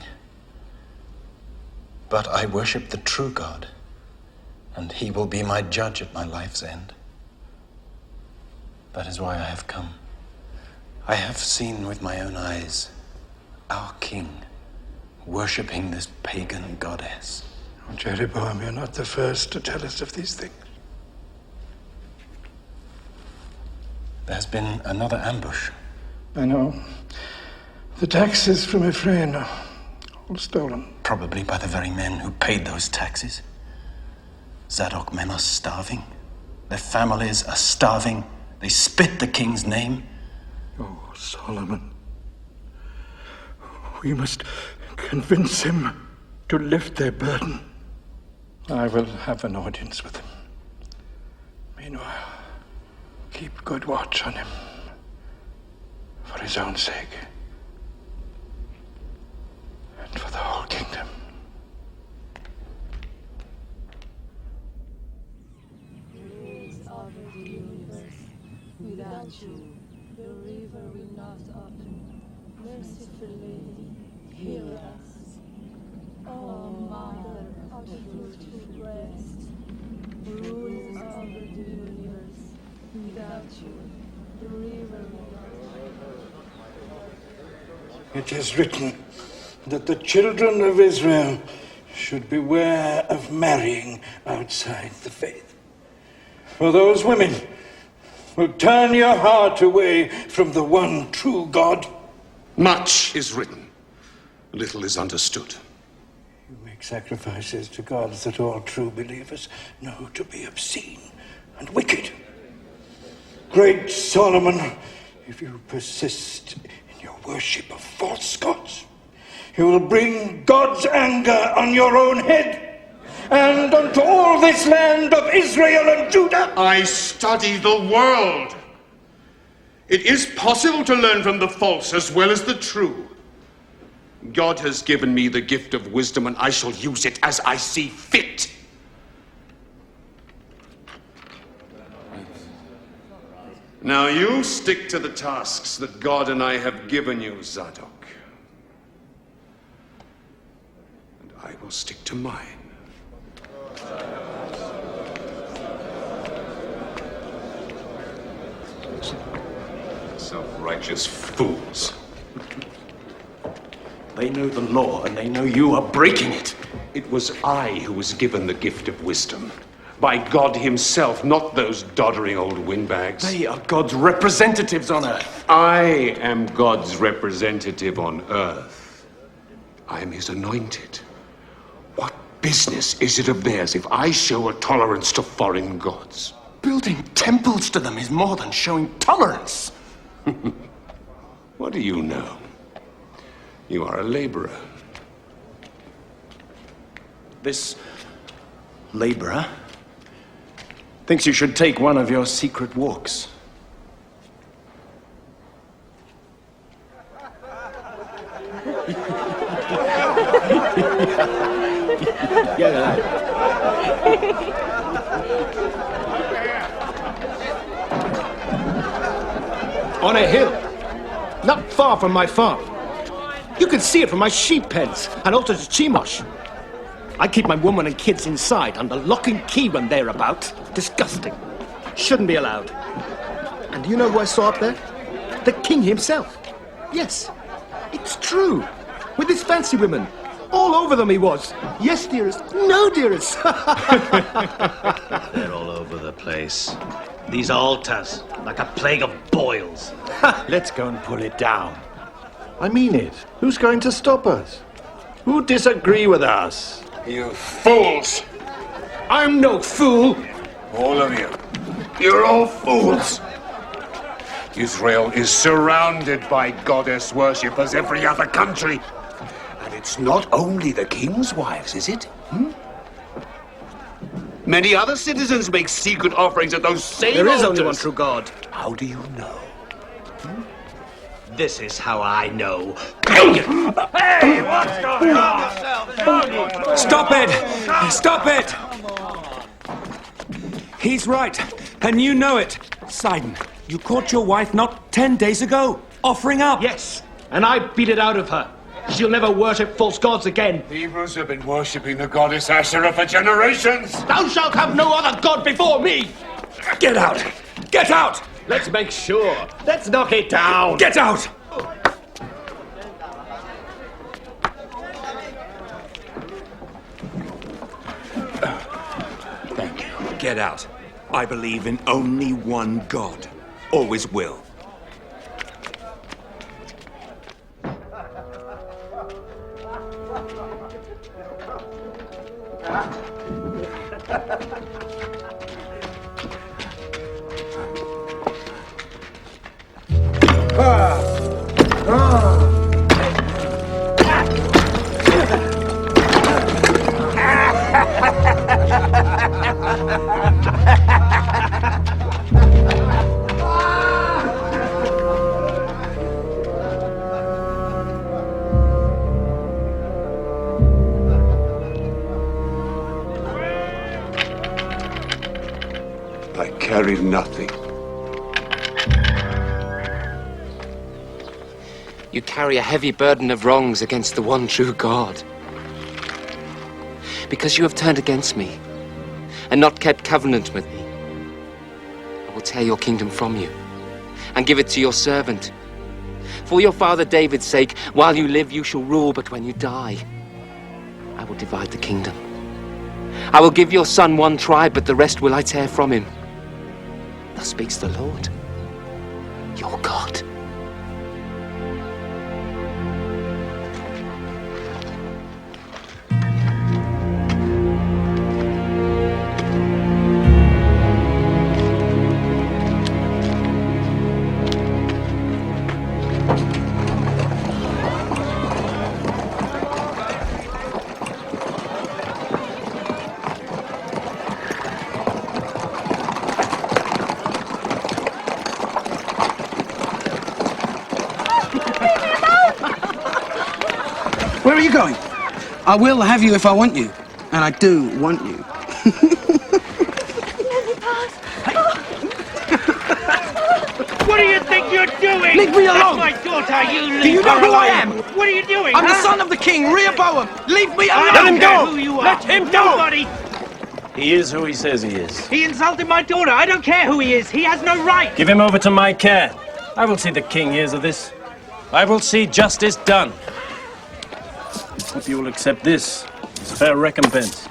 but I worship the true God, and he will be my judge at my life's end. That is why I have come. I have seen with my own eyes our king worshipping this pagan goddess. Oh, Jeroboam, you're not the first to tell us of these things. There's been another ambush. I know. The taxes from Ephraim are all stolen. Probably by the very men who paid those taxes. Zadok men are starving. Their families are starving. They spit the king's name. Oh, Solomon. We must convince him to lift their burden. I will have an audience with him. Meanwhile, keep good watch on him. For his own sake. And for the whole kingdom. Without you, the river will not open. Merciful Lady, hear us. Oh, Mother It is written that the children of Israel should beware of marrying outside the faith. For those women will turn your heart away from the one true God. Much is written, little is understood. You make sacrifices to gods that all true believers know to be obscene and wicked. Great Solomon, if you persist in your worship of false gods, you will bring God's anger on your own head and unto all this land of Israel and Judah. I study the world. It is possible to learn from the false as well as the true. God has given me the gift of wisdom, and I shall use it as I see fit. Now you stick to the tasks that God and I have given you, Zadok. And I will stick to mine. Self-righteous fools. They know the law, and they know you are breaking it. It was I who was given the gift of wisdom. By God himself, not those doddering old windbags. They are God's representatives on earth. I am God's representative on earth. I am his anointed. What business is it of theirs if I show a tolerance to foreign gods? Building temples to them is more than showing tolerance. What do you know? You are a laborer. This laborer thinks you should take one of your secret walks. Get out. On a hill, not far from my farm. You can see it from my sheep pens and also to Chemosh. I keep my woman and kids inside under lock and key when they're about. Disgusting. Shouldn't be allowed. And do you know who I saw up there? The king himself. Yes, it's true. With his fancy women. All over them he was. Yes, dearest. No, dearest. They're all over the place. These altars, like a plague of boils. Let's go and pull it down. I mean it. Who's going to stop us? Who disagree with us? You fools! I'm no fool! All of you. You're all fools! Israel is surrounded by goddess worshippers, every other country. And it's not only the king's wives, is it? Many other citizens make secret offerings at those same There is altars. only one true God. How do you know? This is how I know. Hey, what's going on? Stop it! Stop it! He's right, and you know it. Sidon, you caught your wife not 10 days ago, offering up. Yes, and I beat it out of her. She'll never worship false gods again. The Hebrews have been worshipping the goddess Asherah for generations. Thou shalt have no other god before me! Get out! Get out! Let's make sure. Let's knock it down. Get out! Thank you. Get out. I believe in only one God. Always will. I carry nothing. You carry a heavy burden of wrongs against the one true God. Because you have turned against me and not kept covenant with me, I will tear your kingdom from you and give it to your servant. For your father David's sake, while you live, you shall rule, but when you die, I will divide the kingdom. I will give your son one tribe, but the rest will I tear from him. Thus speaks the Lord, your God. Where are you going? I will have you if I want you. And I do want you. What do you think you're doing? Leave me alone! That's my daughter, you leave Do you know her who I alone. am? What are you doing? I'm the huh? son of the king, Rehoboam! Leave me alone! I don't care who you are. Let him go! Nobody. He is who he says he is. He insulted my daughter. I don't care who he is. He has no right. Give him over to my care. I will see the king hears of this. I will see justice done. Hope you will accept this as fair recompense.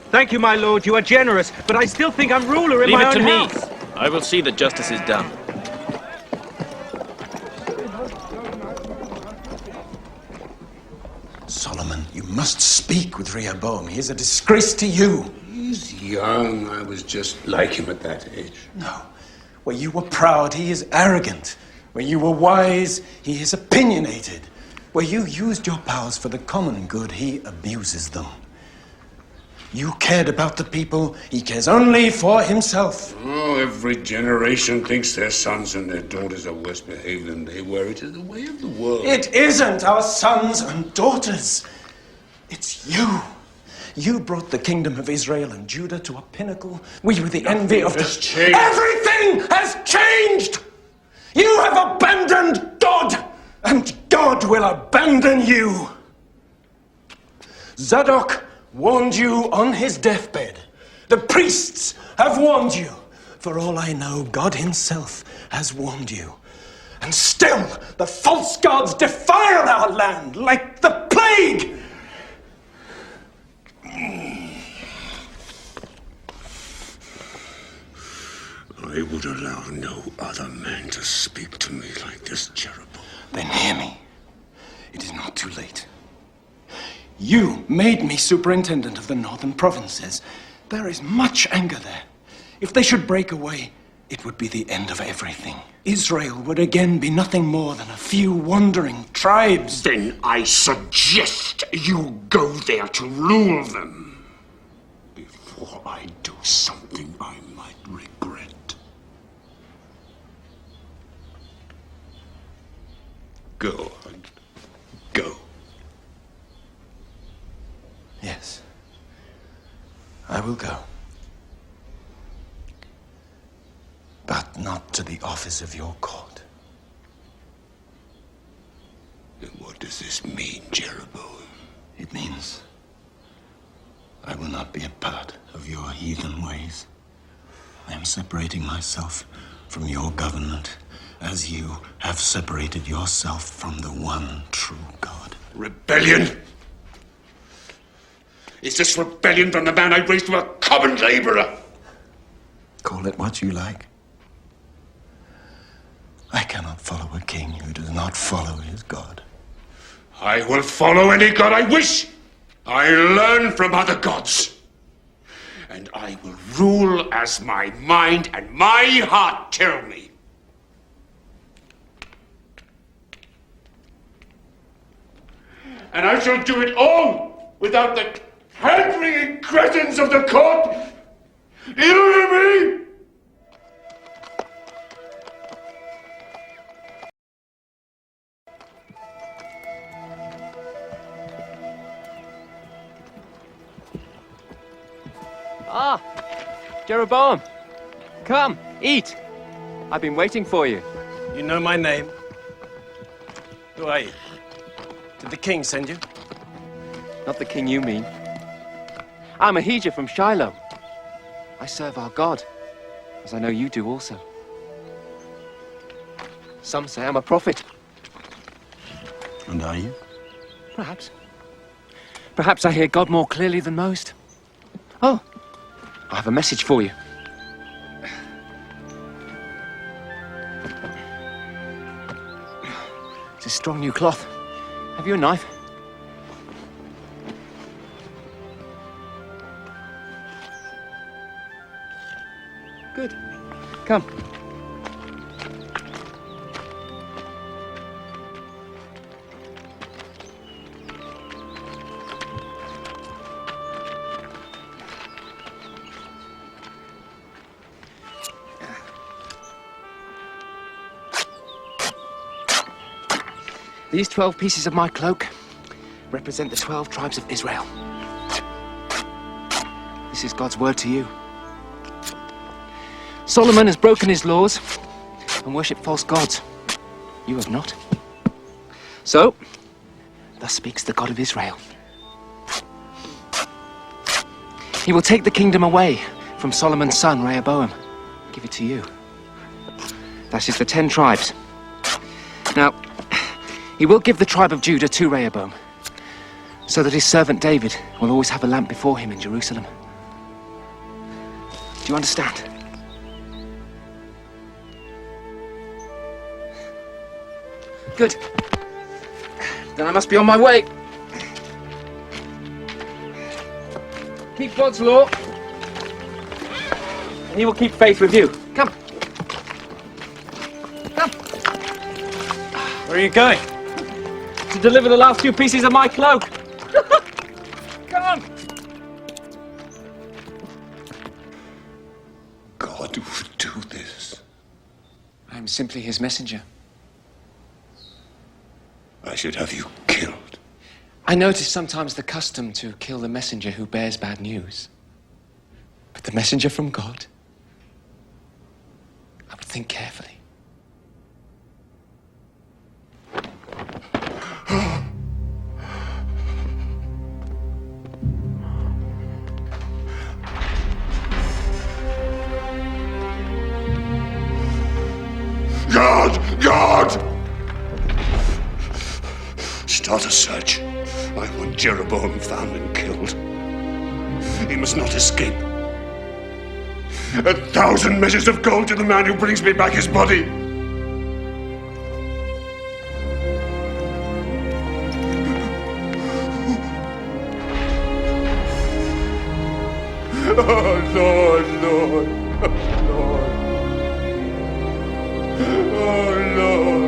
Thank you, my lord. You are generous, but I still think I'm ruler in Leave my it own to house. me. I will see that justice is done. Solomon, you must speak with Rehoboam. He is a disgrace to you. He's young. I was just like him at that age. No. Where you were proud, he is arrogant. Where you were wise, he is opinionated. Where you used your powers for the common good, he abuses them. You cared about the people, he cares only for himself. Oh, every generation thinks their sons and their daughters are worse behaved than they were. It is the way of the world. It isn't our sons and daughters. It's you. You brought the kingdom of Israel and Judah to a pinnacle. We were the envy of the... changed. Everything has changed! You have abandoned God, and God will abandon you. Zadok warned you on his deathbed. The priests have warned you. For all I know, God himself has warned you. And still, the false gods defile our land like the plague. I would allow no other man to speak to me like this, Jeroboam. Then hear me. It is not too late. You made me superintendent of the northern provinces. There is much anger there. If they should break away, it would be the end of everything. Israel would again be nothing more than a few wandering tribes. Then I suggest you go there to rule them. Before I do something I might regret. Go on. Go. Yes. I will go. But not to the office of your court. And what does this mean, Jeroboam? It means I will not be a part of your heathen ways. I am separating myself from your government as you have separated yourself from the one true God. Rebellion? Is this rebellion from the man I raised to a common laborer? Call it what you like. I cannot follow a king who does not follow his God. I will follow any god I wish. I learn from other gods. And I will rule as my mind and my heart tell me. And I shall do it all without the hand-wringing cretins of the court. Do you hear me? Ah, Jeroboam, come, eat. I've been waiting for you. You know my name? Who are you? Did the king send you? Not the king you mean. I'm Ahijah from Shiloh. I serve our God, as I know you do also. Some say I'm a prophet. And are you? Perhaps. Perhaps I hear God more clearly than most. Oh, I have a message for you. It's a strong new cloth. Have you a knife? Good. Come. These 12 pieces of my cloak represent the 12 tribes of Israel. This is God's word to you. Solomon has broken his laws and worshipped false gods. You have not. So, thus speaks the God of Israel. He will take the kingdom away from Solomon's son, Rehoboam, and give it to you. That is the 10 tribes. Now, he will give the tribe of Judah to Rehoboam, so that his servant David will always have a lamp before him in Jerusalem. Do you understand? Good. Then I must be on my way. Keep God's law, and he will keep faith with you. Come. Come. Where are you going? To deliver the last few pieces of my cloak. Come on. God would do this. I am simply his messenger. I should have you killed. I know it is sometimes the custom to kill the messenger who bears bad news. But the messenger from God, I would think carefully. God! Start a search. I want Jeroboam found and killed. He must not escape. 1,000 measures of gold to the man who brings me back his body. Oh, Lord, Lord, Lord. Oh, Lord.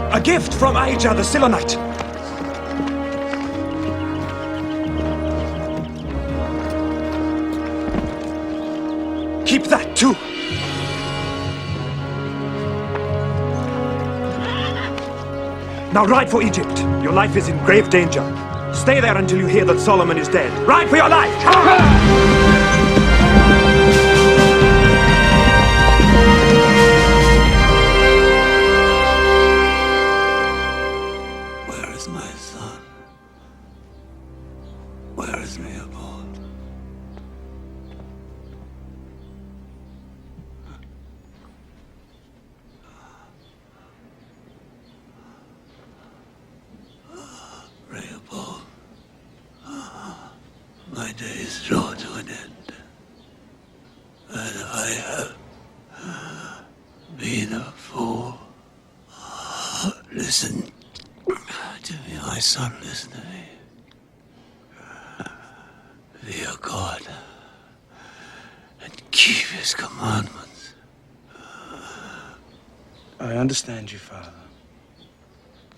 A gift from Ahijah the Silonite. Keep that too. Now ride for Egypt. Your life is in grave danger. Stay there until you hear that Solomon is dead. Ride for your life! Where is my son? Where is Rehoboam? Rehoboam, my days draw to an end, and I have been a fool. Listen to me, my son, listen to me. Fear God and keep his commandments. I understand you, Father.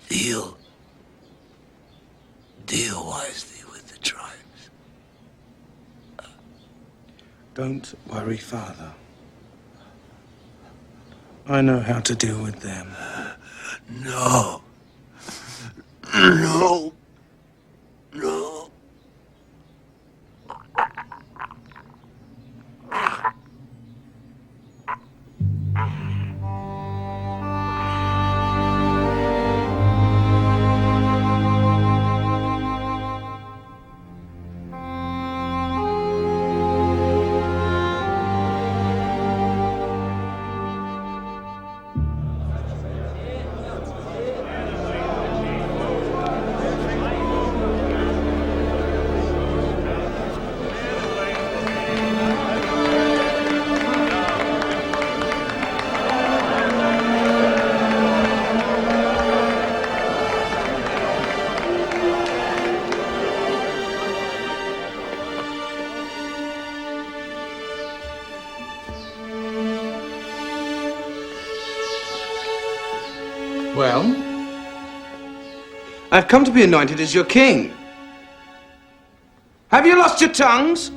Feel deal wisely with the tribes. Don't worry, Father. I know how to deal with them. No. No. No. Well, I've come to be anointed as your king. Have you lost your tongues?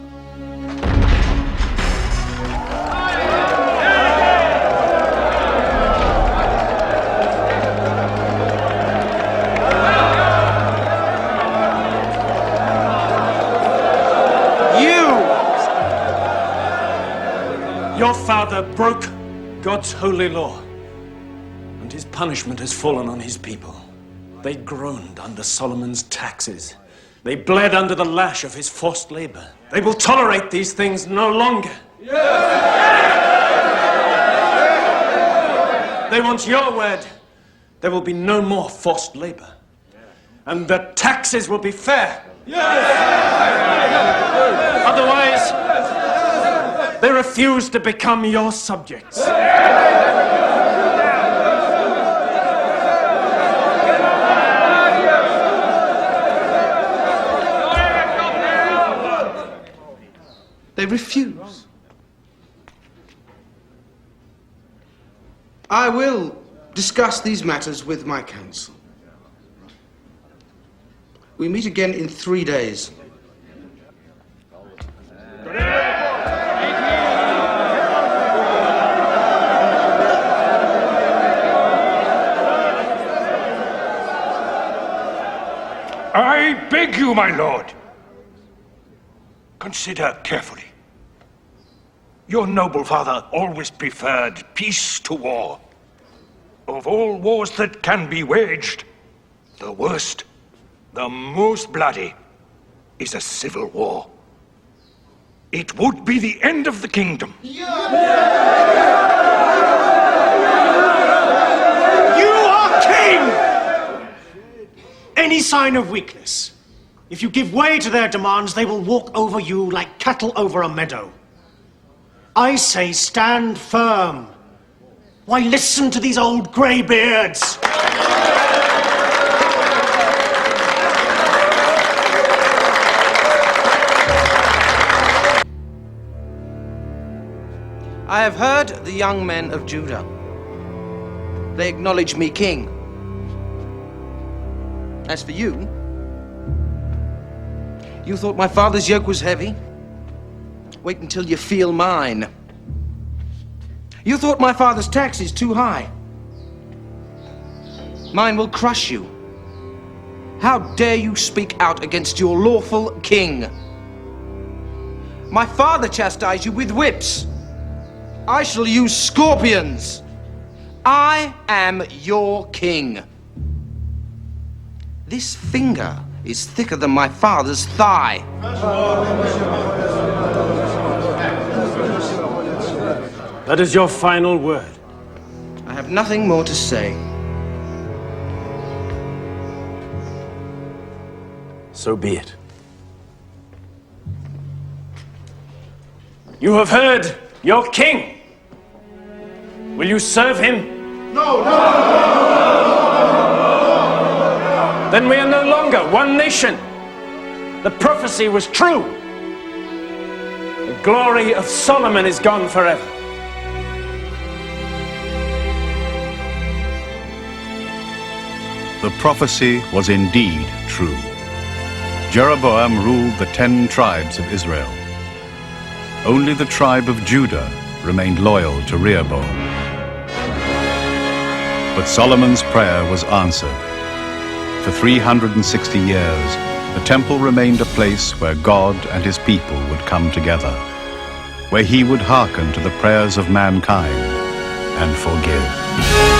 Your father broke God's holy law, and his punishment has fallen on his people. They groaned under Solomon's taxes. They bled under the lash of his forced labor. They will tolerate these things no longer. They want your word. There will be no more forced labor. And the taxes will be fair. Otherwise, they refuse to become your subjects. They refuse. I will discuss these matters with my council. We meet again in 3 days. I beg you, my lord, consider carefully. Your noble father always preferred peace to war. Of all wars that can be waged, the worst, the most bloody, is a civil war. It would be the end of the kingdom. You are king! Any sign of weakness? If you give way to their demands, they will walk over you like cattle over a meadow. I say stand firm. Why listen to these old greybeards? I have heard the young men of Judah. They acknowledge me king. As for you, you thought my father's yoke was heavy? Wait until you feel mine. You thought my father's tax is too high. Mine will crush you. How dare you speak out against your lawful king? My father chastised you with whips. I shall use scorpions. I am your king. This finger is thicker than my father's thigh. That is your final word. I have nothing more to say. So be it. You have heard your king. Will you serve him? No. Then we are no longer one nation. The prophecy was true. The glory of Solomon is gone forever. The prophecy was indeed true. Jeroboam ruled the 10 tribes of Israel. Only the tribe of Judah remained loyal to Rehoboam. But Solomon's prayer was answered. For 360 years, the temple remained a place where God and his people would come together, where he would hearken to the prayers of mankind and forgive.